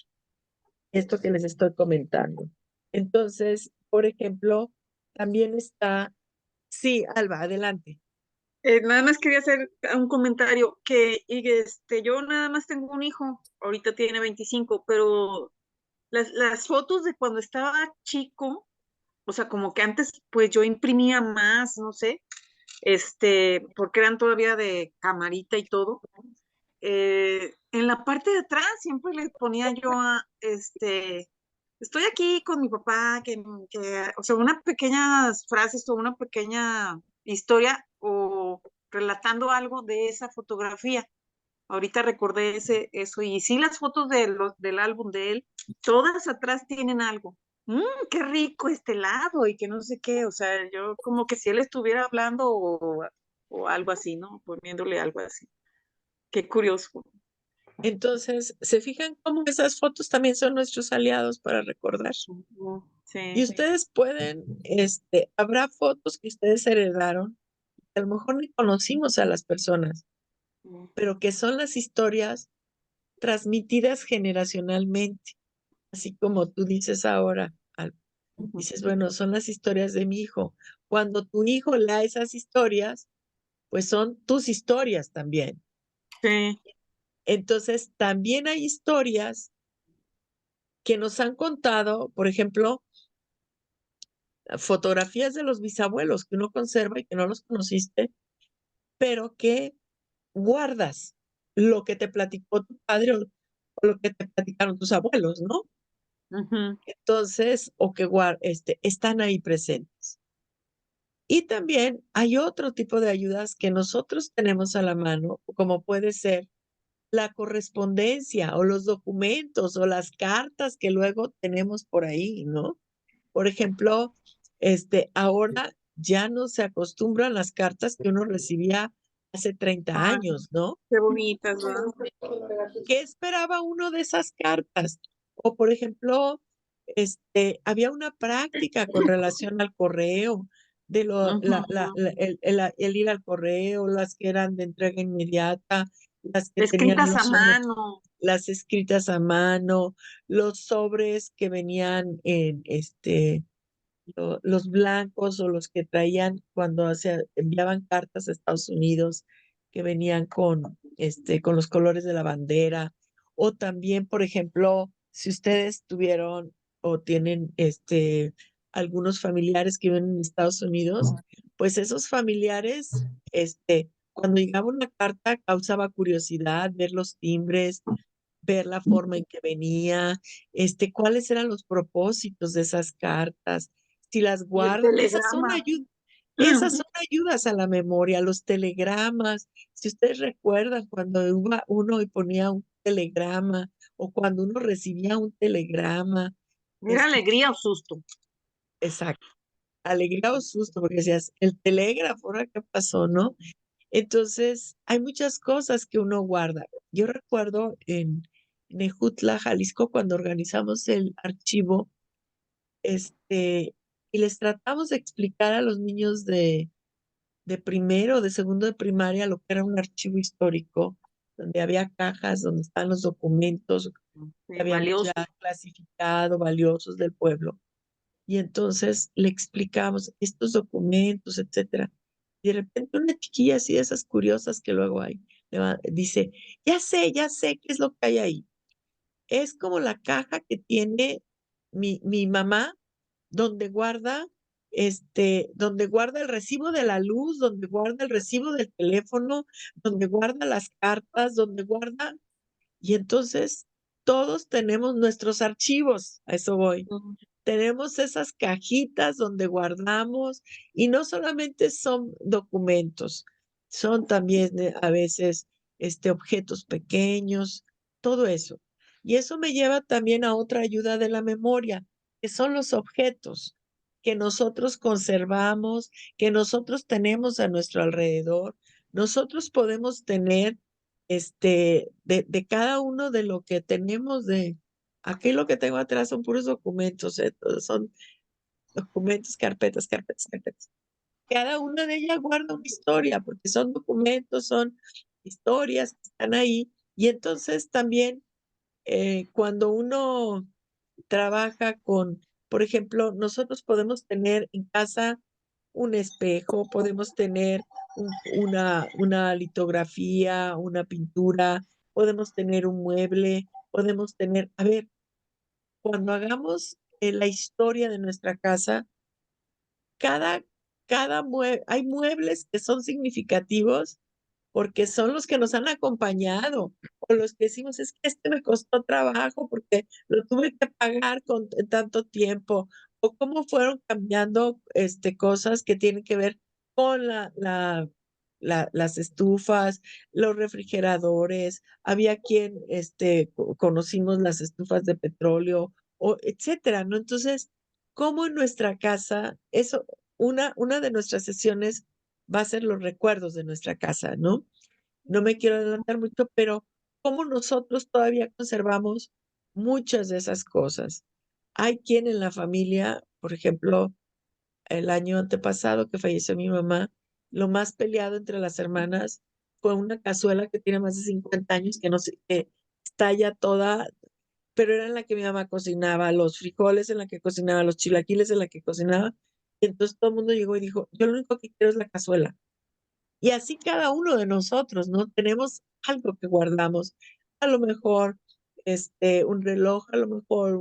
Speaker 2: Esto que les estoy comentando. Entonces, por ejemplo, también está, sí, Alba, adelante.
Speaker 1: Nada más quería hacer un comentario yo nada más tengo un hijo, ahorita tiene 25, pero las fotos de cuando estaba chico, o sea, como que antes pues yo imprimía más, no sé, porque eran todavía de camarita y todo. En la parte de atrás siempre le ponía yo estoy aquí con mi papá, o sea, unas pequeñas frases o una pequeña historia o relatando algo de esa fotografía. Ahorita recordé eso, y sí, las fotos del álbum de él, todas atrás tienen algo. Qué rico este helado y que no sé qué, o sea, yo como que si él estuviera hablando o algo así, ¿no? Poniéndole algo así. Qué curioso.
Speaker 2: Entonces, ¿se fijan cómo esas fotos también son nuestros aliados para recordar?
Speaker 1: Ujú,
Speaker 2: Y
Speaker 1: sí.
Speaker 2: ustedes pueden, habrá fotos que ustedes heredaron, que a lo mejor ni conocimos a las personas, pero que son las historias transmitidas generacionalmente, así como tú dices ahora,
Speaker 1: Ujú.
Speaker 2: dices, bueno, son las historias de mi hijo. Cuando tu hijo lea esas historias, pues son tus historias también.
Speaker 1: Sí.
Speaker 2: Entonces, también hay historias que nos han contado, por ejemplo, fotografías de los bisabuelos que uno conserva y que no los conociste, pero que guardas lo que te platicó tu padre o lo que te platicaron tus abuelos, ¿no?
Speaker 1: Ujú.
Speaker 2: Entonces, o que están ahí presentes. Y también hay otro tipo de ayudas que nosotros tenemos a la mano, como puede ser la correspondencia o los documentos o las cartas que luego tenemos por ahí, ¿no? Por ejemplo, ahora ya no se acostumbran las cartas que uno recibía hace 30
Speaker 1: Ay,
Speaker 2: años, ¿no?
Speaker 1: qué bonitas, ¿verdad?
Speaker 2: ¿Qué esperaba uno de esas cartas? O, por ejemplo, había una práctica con relación al correo, de
Speaker 1: Ujú.
Speaker 2: el ir al correo, las que eran de entrega inmediata, las que tenían
Speaker 1: Escritas a mano.
Speaker 2: las escritas a mano, los sobres que venían en los blancos o los que traían cuando se enviaban cartas a Estados Unidos que venían con los colores de la bandera, o también, por ejemplo, si ustedes tuvieron o tienen algunos familiares que viven en Estados Unidos, pues esos familiares, cuando llegaba una carta causaba curiosidad ver los timbres, ver la forma en que venía, cuáles eran los propósitos de esas cartas, si las
Speaker 1: Y el
Speaker 2: guardan,
Speaker 1: telegrama.
Speaker 2: esas son ayudas a la memoria, los telegramas. Si ustedes recuerdan cuando uno ponía un telegrama o cuando uno recibía un telegrama,
Speaker 1: Era alegría o susto.
Speaker 2: Exacto, alegría o susto, porque decías, el telégrafo, ¿ahora qué pasó, no? Entonces, hay muchas cosas que uno guarda. Yo recuerdo en Nejutla, Jalisco, cuando organizamos el archivo, y les tratamos de explicar a los niños de primero, de segundo de primaria, lo que era un archivo histórico, donde había cajas, donde estaban los documentos que
Speaker 1: Sí,
Speaker 2: habíamos ya
Speaker 1: valioso.
Speaker 2: clasificado, valiosos del pueblo. Y entonces le explicamos estos documentos, etcétera. Y de repente una chiquilla así de esas curiosas que luego hay, dice, ya sé qué es lo que hay ahí. Es como la caja que tiene mi mamá, donde guarda, donde guarda el recibo de la luz, donde guarda el recibo del teléfono, donde guarda las cartas, donde guarda, y entonces todos tenemos nuestros archivos, a eso voy.
Speaker 1: Ujú.
Speaker 2: Tenemos esas cajitas donde guardamos y no solamente son documentos, son también a veces objetos pequeños, todo eso. Y eso me lleva también a otra ayuda de la memoria, que son los objetos que nosotros conservamos, que nosotros tenemos a nuestro alrededor. Nosotros podemos tener de cada uno de lo que tenemos aquí lo que tengo atrás son puros documentos, todos son documentos, carpetas, carpetas, carpetas. Cada una de ellas guarda una historia, porque son documentos, son historias que están ahí. Y entonces también cuando uno trabaja por ejemplo, nosotros podemos tener en casa un espejo, podemos tener una litografía, una pintura, podemos tener un mueble, podemos tener, a ver, cuando hagamos la historia de nuestra casa, cada, hay muebles que son significativos porque son los que nos han acompañado, o los que decimos, es que este me costó trabajo porque lo tuve que pagar con tanto tiempo, o cómo fueron cambiando cosas que tienen que ver con las estufas, los refrigeradores, había quien conocimos las estufas de petróleo, o etcétera, ¿no? Entonces, cómo en nuestra casa, eso, una de nuestras sesiones va a ser los recuerdos de nuestra casa, ¿no? No me quiero adelantar mucho, pero cómo nosotros todavía conservamos muchas de esas cosas. Hay quien en la familia, por ejemplo, el año antepasado que falleció mi mamá, lo más peleado entre las hermanas fue una cazuela que tiene más de 50 años, que no sé, que está ya toda, pero era en la que mi mamá cocinaba los frijoles, en la que cocinaba los chilaquiles, en la que cocinaba. Y entonces todo el mundo llegó y dijo, yo lo único que quiero es la cazuela. Y así cada uno de nosotros, ¿no? Tenemos algo que guardamos. A lo mejor un reloj, a lo mejor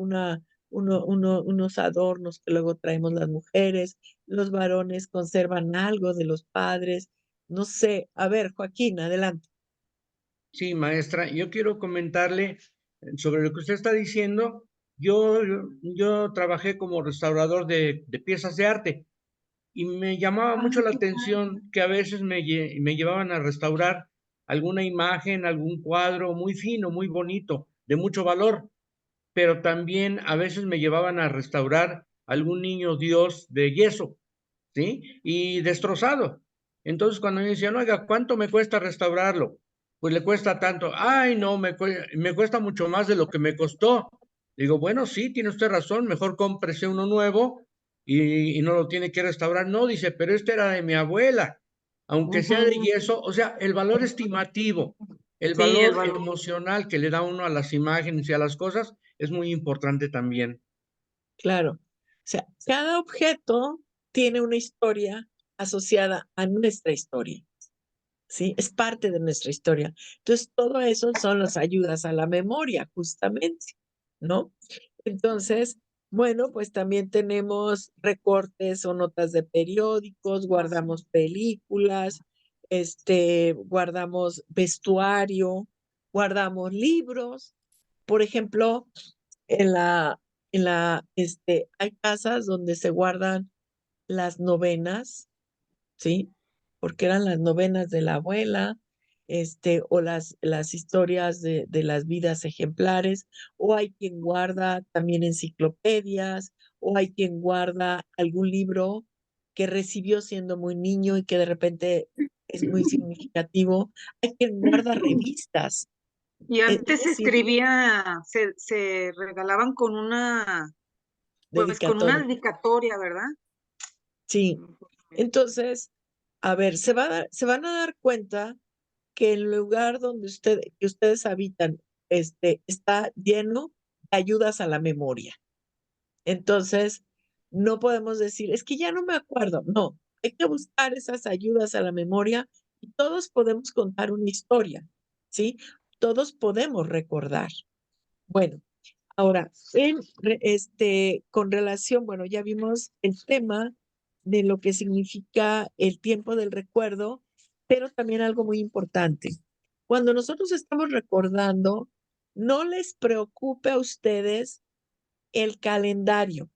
Speaker 2: unos adornos que luego traemos las mujeres, los varones conservan algo de los padres. No sé, a ver, Joaquín, adelante.
Speaker 7: Sí, maestra, yo quiero comentarle sobre lo que usted está diciendo. Yo trabajé como restaurador de piezas de arte y me llamaba mucho la atención que a veces me llevaban a restaurar alguna imagen, algún cuadro muy fino, muy bonito, de mucho valor, pero también a veces me llevaban a restaurar algún niño Dios de yeso, ¿sí? Y destrozado. Entonces, cuando me decían, oiga, ¿cuánto me cuesta restaurarlo? Pues le cuesta tanto. Ay, no, me cuesta mucho más de lo que me costó. Digo, bueno, sí, tiene usted razón, mejor cómprese uno nuevo y no lo tiene que restaurar. No, dice, pero este era de mi abuela, aunque sea de
Speaker 1: Ujú.
Speaker 7: yeso, o sea, el valor estimativo, el
Speaker 1: Sí, el
Speaker 7: valor
Speaker 1: valor.
Speaker 7: emocional que le da uno a las imágenes y a las cosas es muy importante también.
Speaker 2: Claro. O sea, cada objeto tiene una historia asociada a nuestra historia. ¿Sí? Es parte de nuestra historia. Entonces, todo eso son las ayudas a la memoria, justamente, ¿no? Entonces, bueno, pues también tenemos recortes o notas de periódicos, guardamos películas, guardamos vestuario, guardamos libros. Por ejemplo, en hay casas donde se guardan las novenas, ¿sí? Porque eran las novenas de la abuela, o las historias de las vidas ejemplares, o hay quien guarda también enciclopedias, o hay quien guarda algún libro que recibió siendo muy niño y que de repente es muy significativo. Hay quien guarda revistas.
Speaker 1: Y
Speaker 2: Es
Speaker 1: antes se
Speaker 2: decir,
Speaker 1: escribía, se regalaban con una, pues con una
Speaker 2: dedicatoria.
Speaker 1: dedicatoria, ¿verdad?
Speaker 2: Sí. Entonces, a ver, se van a dar cuenta que el lugar donde que ustedes habitan está lleno de ayudas a la memoria. Entonces, no podemos decir, es que ya no me acuerdo. No, hay que buscar esas ayudas a la memoria y todos podemos contar una historia, ¿sí? Todos podemos recordar. Bueno, ahora, con relación, bueno, ya vimos el tema de lo que significa el tiempo del recuerdo, pero también algo muy importante. Cuando nosotros estamos recordando, no les preocupe a ustedes el calendario,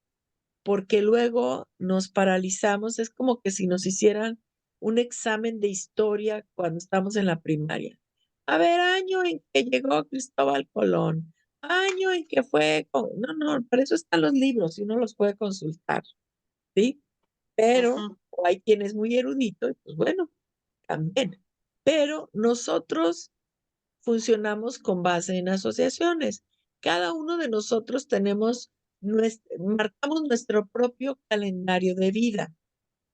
Speaker 2: porque luego nos paralizamos. Es como que si nos hicieran un examen de historia cuando estamos en la primaria. A ver, año en que llegó Cristóbal Colón, año en que fue. No, no, para eso están los libros y uno los puede consultar, ¿sí? Pero
Speaker 1: Ujú.
Speaker 2: hay quien es muy erudito y pues bueno, también. Pero nosotros funcionamos con base en asociaciones. Cada uno de nosotros marcamos nuestro propio calendario de vida.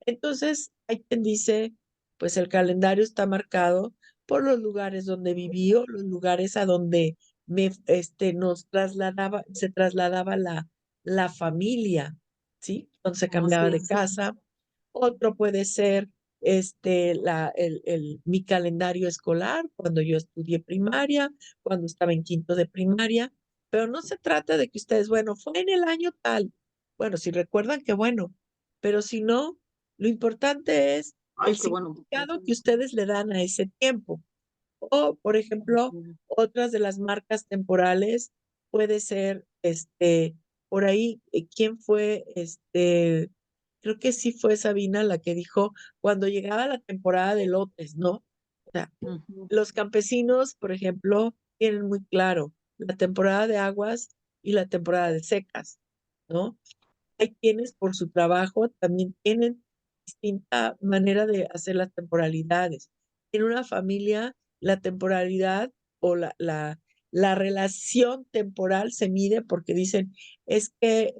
Speaker 2: Entonces, hay quien dice, pues el calendario está marcado por los lugares donde viví o los lugares a donde se trasladaba la familia, ¿sí? Cuando se cambiaba
Speaker 1: Así
Speaker 2: de
Speaker 1: es.
Speaker 2: casa. Otro puede ser mi calendario escolar, cuando yo estudié primaria, cuando estaba en quinto de primaria, pero no se trata de que ustedes, bueno, fue en el año tal. Bueno, si recuerdan, que bueno, pero si no, lo importante es
Speaker 1: Ay,
Speaker 2: el
Speaker 1: qué bueno.
Speaker 2: significado que ustedes le dan a ese tiempo. O, por ejemplo, otras de las marcas temporales puede ser, por ahí, ¿quién fue? Creo que sí fue Sabina la que dijo, cuando llegaba la temporada de lotes, ¿no? O sea,
Speaker 1: Ujú.
Speaker 2: los campesinos, por ejemplo, tienen muy claro la temporada de aguas y la temporada de secas, ¿no? Hay quienes por su trabajo también tienen distinta manera de hacer las temporalidades. En una familia, la temporalidad o la relación temporal se mide porque dicen, es que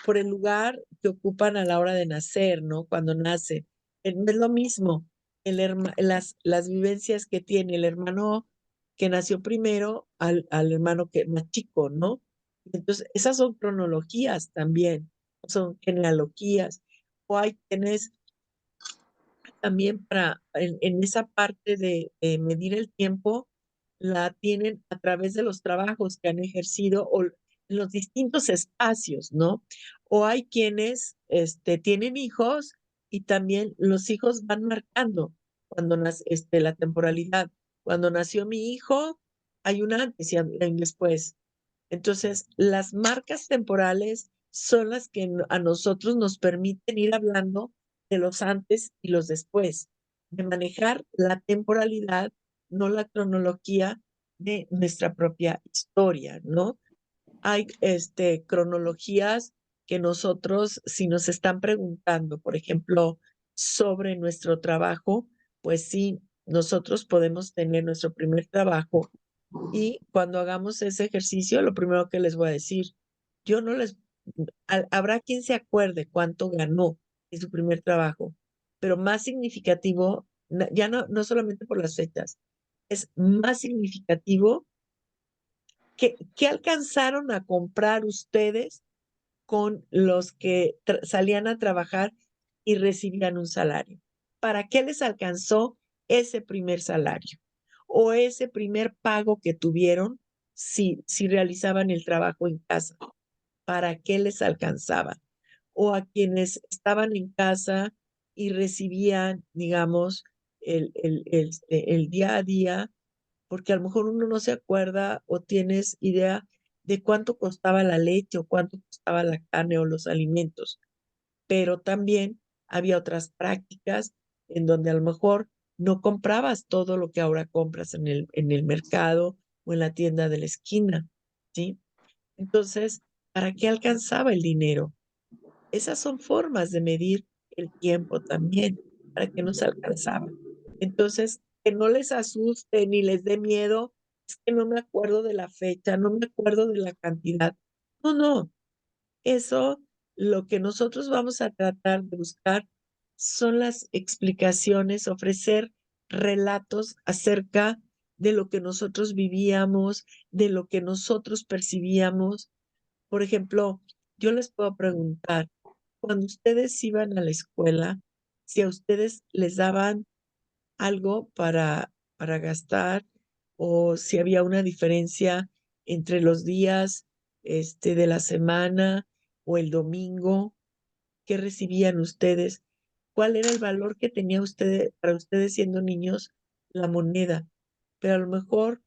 Speaker 2: por el lugar que ocupan a la hora de nacer, ¿no? Cuando nace. No es lo mismo las vivencias que tiene el hermano que nació primero al hermano más chico, ¿no? Entonces, esas son cronologías también, son genealogías. O hay quienes también en esa parte de medir el tiempo, la tienen a través de los trabajos que han ejercido o en los distintos espacios, ¿no? O hay quienes tienen hijos y también los hijos van marcando cuando nace la temporalidad. Cuando nació mi hijo, hay un antes y un después. Entonces, las marcas temporales son las que a nosotros nos permiten ir hablando de los antes y los después, de manejar la temporalidad, no la cronología de nuestra propia historia, ¿no? Hay cronologías que nosotros, si nos están preguntando, por ejemplo, sobre nuestro trabajo, pues sí, nosotros podemos tener nuestro primer trabajo y cuando hagamos ese ejercicio, lo primero que les voy a decir, yo no les, habrá quien se acuerde cuánto ganó en su primer trabajo, pero más significativo, ya no solamente por las fechas, es más significativo que alcanzaron a comprar ustedes con los que salían a trabajar y recibían un salario. ¿Para qué les alcanzó ese primer salario? O ese primer pago que tuvieron si realizaban el trabajo en casa. ¿Para qué les alcanzaba? O a quienes estaban en casa y recibían, digamos, el día a día, porque a lo mejor uno no se acuerda o tienes idea de cuánto costaba la leche o cuánto costaba la carne o los alimentos, pero también había otras prácticas en donde a lo mejor no comprabas todo lo que ahora compras en el mercado o en la tienda de la esquina, ¿sí? Entonces, ¿para qué alcanzaba el dinero? Esas son formas de medir el tiempo también, para que nos alcanzaba. Entonces, que no les asuste ni les dé miedo, es que no me acuerdo de la fecha, no me acuerdo de la cantidad. No, no, eso lo que nosotros vamos a tratar de buscar son las explicaciones, ofrecer relatos acerca de lo que nosotros vivíamos, de lo que nosotros percibíamos. Por ejemplo, yo les puedo preguntar, cuando ustedes iban a la escuela, si a ustedes les daban algo para gastar o si había una diferencia entre los días de la semana o el domingo, ¿qué recibían ustedes? ¿Cuál era el valor que tenía para ustedes siendo niños la moneda? Pero a lo mejor,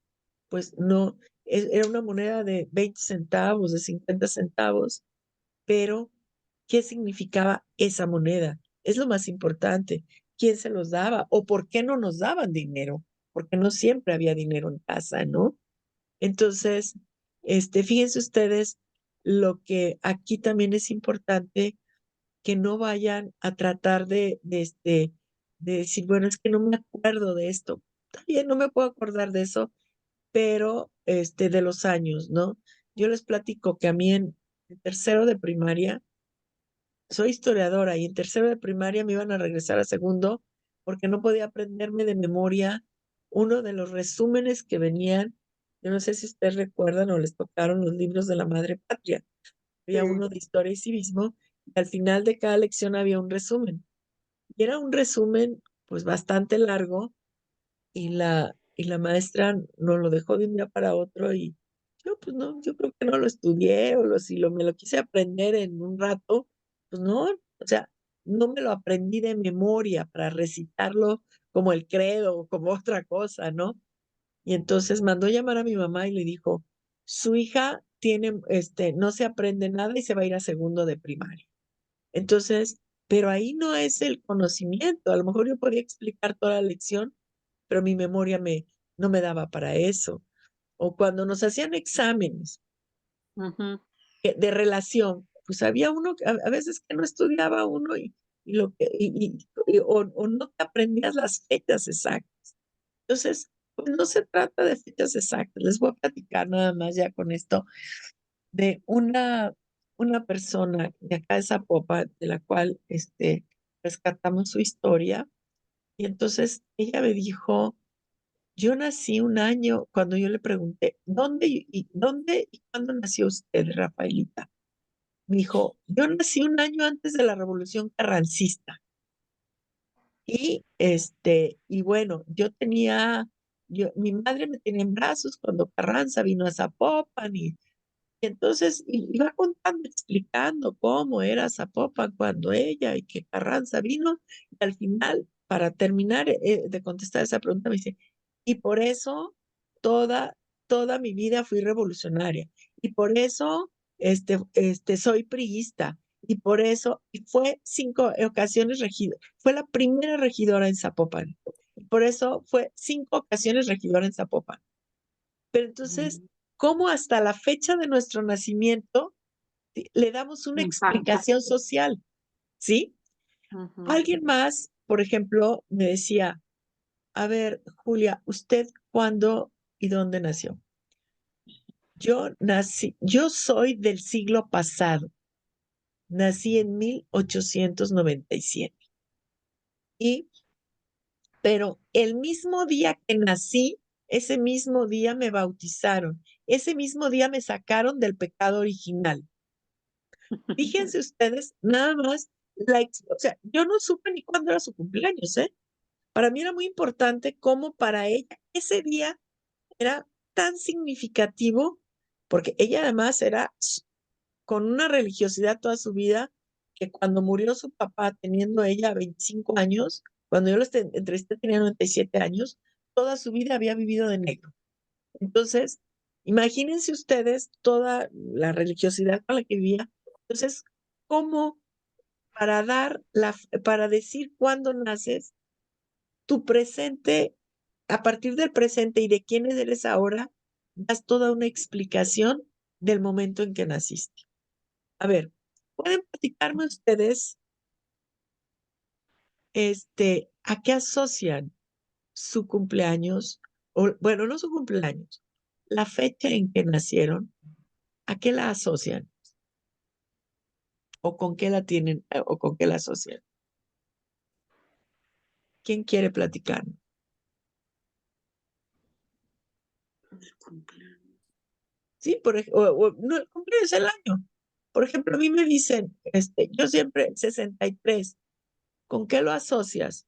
Speaker 2: pues no, era una moneda de 20 centavos, de 50 centavos, pero ¿qué significaba esa moneda? Es lo más importante. ¿Quién se los daba? ¿O por qué no nos daban dinero? Porque no siempre había dinero en casa, ¿no? Entonces, fíjense ustedes lo que aquí también es importante, que no vayan a tratar de decir, bueno, es que no me acuerdo de esto. Está bien, no me puedo acordar de eso, pero de los años, ¿no? Yo les platico que a mí en tercero de primaria, soy historiadora y en tercero de primaria me iban a regresar a segundo porque no podía aprenderme de memoria uno de los resúmenes que venían. Yo no sé si ustedes recuerdan o les tocaron los libros de la Madre Patria. Había
Speaker 4: Sí.
Speaker 2: uno de historia y civismo y al final de cada lección había un resumen. Y era un resumen pues bastante largo y la maestra nos lo dejó de un día para otro y yo pues no, yo creo que no lo estudié si me lo quise aprender en un rato, pues no, o sea, no me lo aprendí de memoria para recitarlo como el credo o como otra cosa, ¿no? Y entonces mandó llamar a mi mamá y le dijo, su hija no se aprende nada y se va a ir a segundo de primaria. Entonces, pero ahí no es el conocimiento, a lo mejor yo podía explicar toda la lección, pero mi memoria no me daba para eso. O cuando nos hacían exámenes
Speaker 1: Ujú.
Speaker 2: de relación, pues había uno, a veces que no estudiaba uno o no te aprendías las fechas exactas. Entonces, pues no se trata de fechas exactas. Les voy a platicar nada más ya con esto de una persona de acá de Zapopan, de la cual rescatamos su historia. Y entonces ella me dijo, yo nací un año, cuando yo le pregunté, ¿dónde y cuándo nació usted, Rafaelita? Me dijo, yo nací un año antes de la Revolución Carrancista. Y bueno, mi madre me tenía en brazos cuando Carranza vino a Zapopan y entonces iba contando, explicando cómo era Zapopan cuando ella y que Carranza vino. Y al final, para terminar de contestar esa pregunta, me dice, y por eso toda, toda mi vida fui revolucionaria. Y por eso soy priista. Y por eso, y fue 5 ocasiones regidora, fue la primera regidora en Zapopan. Y por eso fue 5 ocasiones regidora en Zapopan. Pero entonces, ¿cómo hasta la fecha de nuestro nacimiento le damos una
Speaker 1: Impacta.
Speaker 2: explicación social? ¿Sí?
Speaker 1: Ujú.
Speaker 2: Alguien más, por ejemplo, me decía, a ver, Julia, ¿usted cuándo y dónde nació? Yo soy del siglo pasado, nací en 1897. Pero el mismo día que nací, ese mismo día me bautizaron, ese mismo día me sacaron del pecado original. Fíjense ustedes, nada más, o sea, yo no supe ni cuándo era su cumpleaños, ¿eh? Para mí era muy importante cómo para ella ese día era tan significativo, porque ella además era con una religiosidad toda su vida, que cuando murió su papá, teniendo ella 25 años, cuando yo la entrevisté tenía 97 años, toda su vida había vivido de negro. Entonces, imagínense ustedes toda la religiosidad con la que vivía. Entonces, ¿cómo para decir cuándo naces, tu presente, a partir del presente y de quién eres ahora, das toda una explicación del momento en que naciste. A ver, ¿pueden platicarme ustedes a qué asocian su cumpleaños? O, bueno, no su cumpleaños, la fecha en que nacieron, ¿a qué la asocian? ¿O con qué la tienen o con qué la asocian? ¿Quién quiere platicar?
Speaker 1: El cumpleaños.
Speaker 2: Sí, no, el cumpleaños es el año. Por ejemplo, a mí me dicen, yo siempre, 63, ¿con qué lo asocias?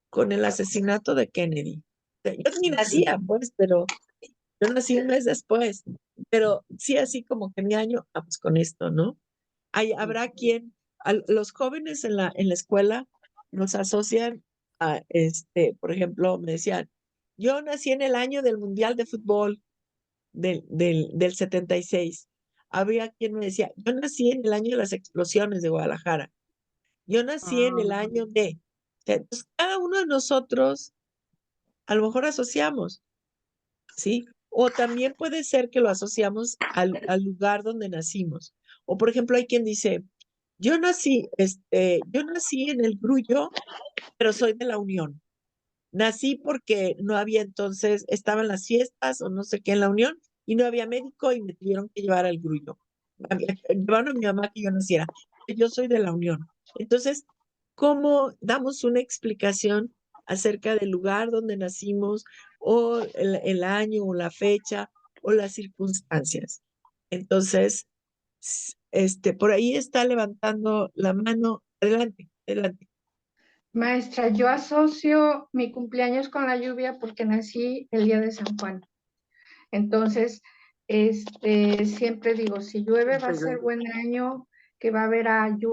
Speaker 2: Con el asesinato de Kennedy. O sea, yo ni nacía, pues, pero yo nací un mes después. Pero sí, así como que mi año, pues con esto, ¿no? Habrá quien, los jóvenes en la escuela nos asocian a, por ejemplo, me decían, yo nací en el año del Mundial de Fútbol del 76. Había quien me decía, yo nací en el año de las explosiones de Guadalajara. Yo nací en el año de... O sea, entonces, cada uno de nosotros a lo mejor asociamos, ¿sí? O también puede ser que lo asociamos al lugar donde nacimos. O por ejemplo, hay quien dice, yo nací en el Grullo, pero soy de la Unión. Nací porque no había entonces, estaban las fiestas o no sé qué en la Unión y no había médico y me tuvieron que llevar al Grullo. Llevaron a mi mamá que yo naciera. Yo soy de la Unión. Entonces, ¿cómo damos una explicación acerca del lugar donde nacimos o el año o la fecha o las circunstancias? Entonces, por ahí está levantando la mano. Adelante, adelante.
Speaker 8: Maestra, yo asocio mi cumpleaños con la lluvia porque nací el día de San Juan. Entonces, siempre digo, si llueve va a ser buen año, que va a haber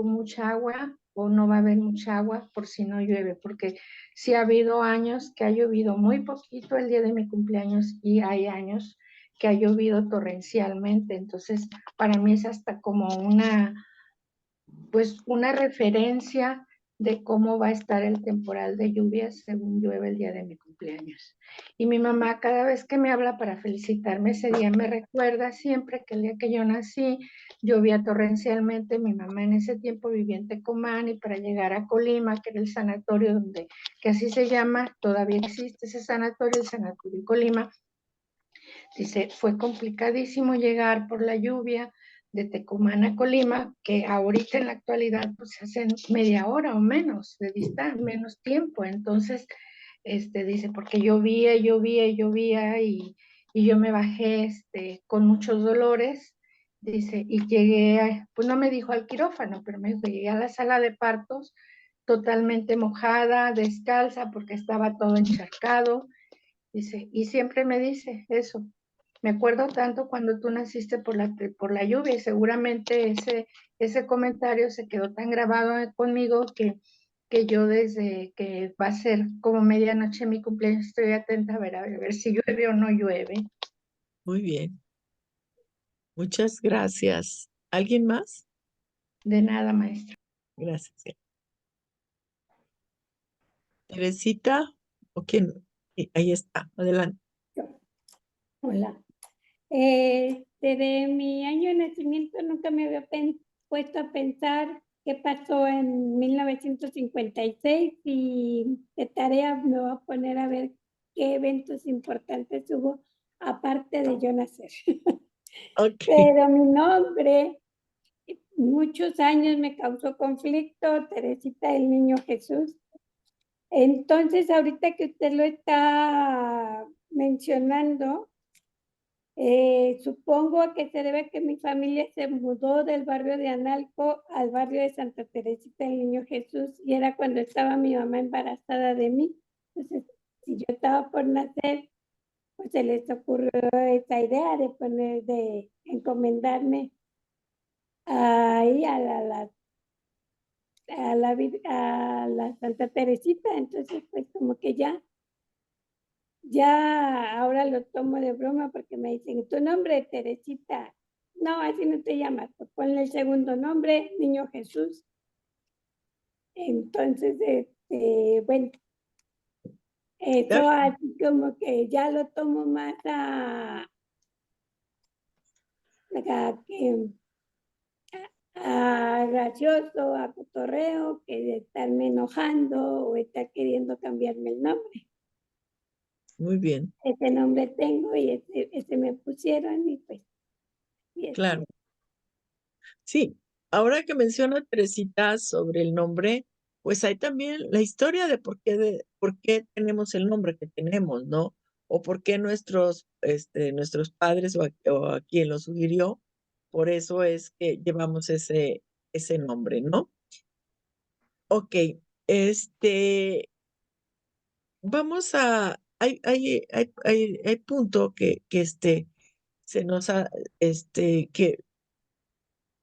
Speaker 8: mucha agua o no va a haber mucha agua por si no llueve, porque sí ha habido años que ha llovido muy poquito el día de mi cumpleaños y hay años que ha llovido torrencialmente. Entonces, para mí es hasta como una referencia de cómo va a estar el temporal de lluvias según llueve el día de mi cumpleaños. Y mi mamá cada vez que me habla para felicitarme ese día me recuerda siempre que el día que yo nací llovía torrencialmente. Mi mamá en ese tiempo vivía en Tecomán y para llegar a Colima, que era el sanatorio que así se llama, todavía existe ese sanatorio, el sanatorio Colima. Dice, fue complicadísimo llegar por la lluvia de Tecomán a Colima, que ahorita en la actualidad pues se hacen media hora o menos de distancia, menos tiempo. Entonces, dice, porque llovía y yo me bajé con muchos dolores, dice, y llegué, pues no me dijo al quirófano, pero me dijo, llegué a la sala de partos totalmente mojada, descalza, porque estaba todo encharcado, dice, y siempre me dice eso. Me acuerdo tanto cuando tú naciste por la lluvia y seguramente ese comentario se quedó tan grabado conmigo que yo desde que va a ser como medianoche mi cumpleaños estoy atenta a ver si llueve o no llueve.
Speaker 2: Muy bien. Muchas gracias. ¿Alguien más?
Speaker 8: De nada, maestra.
Speaker 2: Gracias. Teresita, ¿o quién? Ahí está, adelante.
Speaker 5: Hola. De mi año de nacimiento nunca me había puesto a pensar qué pasó en 1956 y de tarea me voy a poner a ver qué eventos importantes hubo aparte de yo nacer.
Speaker 2: Ok.
Speaker 5: Pero mi nombre muchos años me causó conflicto, Teresita del Niño Jesús. Entonces, ahorita que usted lo está mencionando, supongo a que se debe que mi familia se mudó del barrio de Analco al barrio de Santa Teresita del Niño Jesús y era cuando estaba mi mamá embarazada de mí. Entonces, si yo estaba por nacer, pues se les ocurrió esa idea de encomendarme ahí a la Santa Teresita. Entonces, pues como que ya ahora lo tomo de broma porque me dicen, ¿tu nombre es Teresita? No, así no te llamas, pues ponle el segundo nombre, Niño Jesús. Entonces, bueno, Eso así como que ya lo tomo más a gracioso, a cotorreo, que de estarme enojando o estar queriendo cambiarme el nombre.
Speaker 2: Muy bien,
Speaker 5: Ese nombre tengo y ese me pusieron y pues. Y eso.
Speaker 2: claro. Sí, ahora que menciona Teresita sobre el nombre, pues hay también la historia de por qué tenemos el nombre que tenemos, ¿no? O por qué nuestros padres o a quien lo sugirió, por eso es que llevamos ese nombre, ¿no? Ok, vamos hay punto que se nos ha, que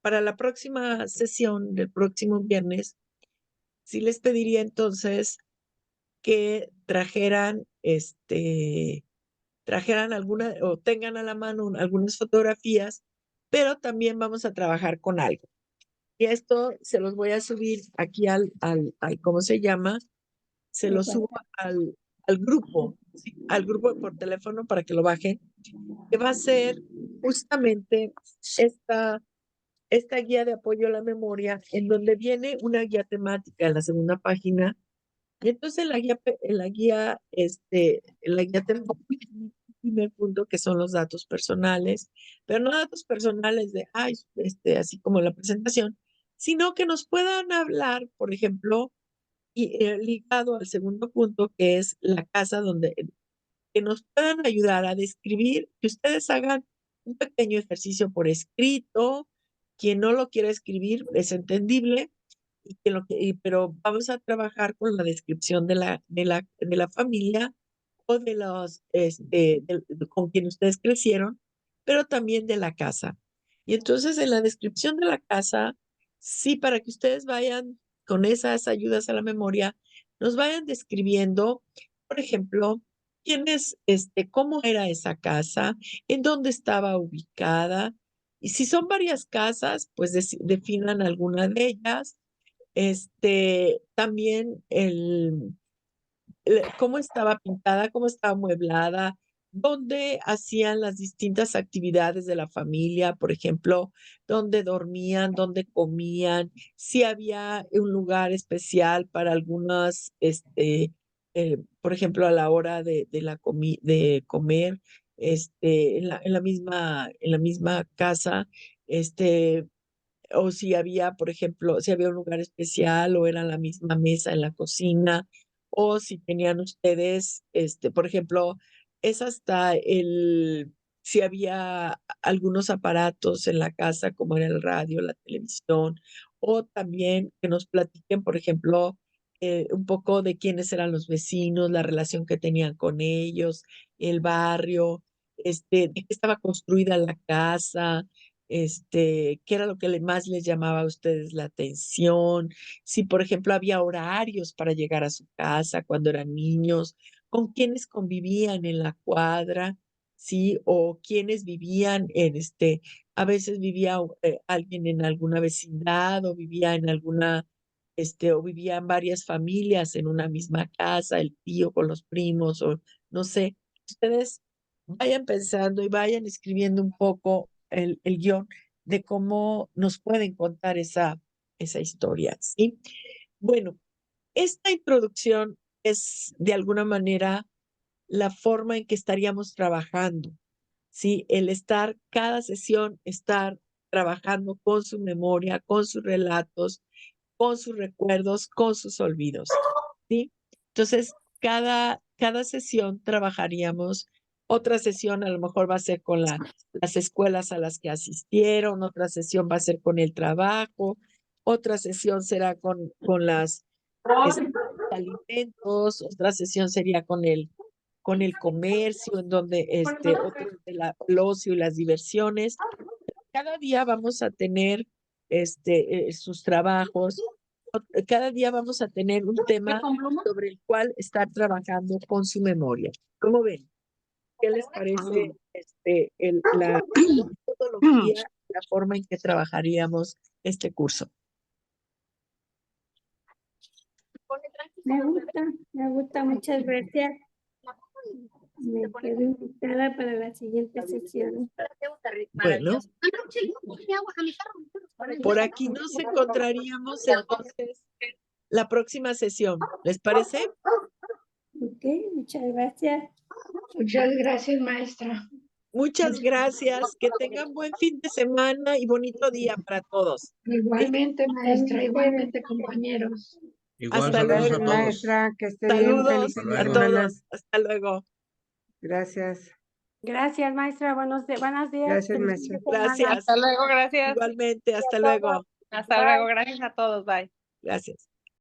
Speaker 2: para la próxima sesión del próximo viernes, sí les pediría entonces que trajeran alguna o tengan a la mano algunas fotografías, pero también vamos a trabajar con algo. Y esto se los voy a subir aquí ¿cómo se llama? Se lo subo al grupo, ¿sí? Al grupo por teléfono para que lo bajen, que va a ser justamente esta guía de apoyo a la memoria, en donde viene una guía temática en la segunda página. Y entonces la guía temática, el primer punto, que son los datos personales, pero no datos personales así como la presentación, sino que nos puedan hablar, por ejemplo, y ligado al segundo punto, que es la casa que nos puedan ayudar a describir, que ustedes hagan un pequeño ejercicio por escrito. Quien no lo quiera escribir es entendible, pero vamos a trabajar con la descripción de la familia o con quien ustedes crecieron, pero también de la casa. Y entonces en la descripción de la casa, sí, para que ustedes vayan con esas ayudas a la memoria, nos vayan describiendo, por ejemplo, cómo era esa casa, en dónde estaba ubicada. Y si son varias casas, pues definan alguna de ellas. También cómo estaba pintada, cómo estaba amueblada, dónde hacían las distintas actividades de la familia, por ejemplo, dónde dormían, dónde comían, si había un lugar especial para algunas, por ejemplo, a la hora de comer, en la misma casa, o si había, por ejemplo, si había un lugar especial o era la misma mesa en la cocina, o si tenían ustedes, por ejemplo, es hasta si había algunos aparatos en la casa, como era el radio, la televisión, o también que nos platiquen, por ejemplo, un poco de quiénes eran los vecinos, la relación que tenían con ellos, el barrio, de qué estaba construida la casa, qué era lo que más les llamaba a ustedes la atención, si por ejemplo había horarios para llegar a su casa cuando eran niños, con quiénes convivían en la cuadra, sí, o quiénes vivían a veces vivía alguien en alguna vecindad o vivía o vivían varias familias en una misma casa, el tío con los primos, o no sé, ustedes vayan pensando y vayan escribiendo un poco el guión de cómo nos pueden contar esa historia, ¿sí? Bueno, esta introducción es de alguna manera la forma en que estaríamos trabajando, ¿sí? Cada sesión, estar trabajando con su memoria, con sus relatos, con sus recuerdos, con sus olvidos, ¿sí? Entonces, cada sesión trabajaríamos. Otra sesión a lo mejor va a ser con las escuelas a las que asistieron, otra sesión va a ser con el trabajo, otra sesión será con los alimentos, otra sesión sería con el comercio, en donde otro el ocio y las diversiones. Cada día vamos a tener sus trabajos, cada día vamos a tener un tema sobre el cual estar trabajando con su memoria. ¿Cómo ven? ¿Qué les parece la metodología, la forma en que trabajaríamos este curso?
Speaker 5: Me gusta, muchas gracias. me quedo invitada para la siguiente sesión.
Speaker 2: Bueno, por aquí nos encontraríamos entonces la próxima sesión. ¿Les parece?
Speaker 5: Ok, muchas gracias.
Speaker 8: Muchas gracias, maestra.
Speaker 2: Muchas gracias. Que tengan buen fin de semana y bonito día para todos.
Speaker 8: Igualmente, maestra, igualmente, compañeros.
Speaker 7: Igual
Speaker 2: Hasta
Speaker 7: saludos
Speaker 2: luego.
Speaker 7: a
Speaker 4: Gracias,
Speaker 7: todos.
Speaker 4: maestra, que esté bien.
Speaker 2: Saludos
Speaker 4: Feliz fin de
Speaker 2: a
Speaker 7: luego.
Speaker 4: semana.
Speaker 2: todos. Hasta luego.
Speaker 4: Gracias.
Speaker 9: Gracias, maestra. Buenos días.
Speaker 4: Gracias,
Speaker 9: Feliz
Speaker 4: maestra.
Speaker 9: fin de semana.
Speaker 2: Gracias.
Speaker 3: Hasta luego, gracias.
Speaker 2: Igualmente. Hasta luego.
Speaker 3: Hasta luego, gracias a todos, bye.
Speaker 2: Gracias.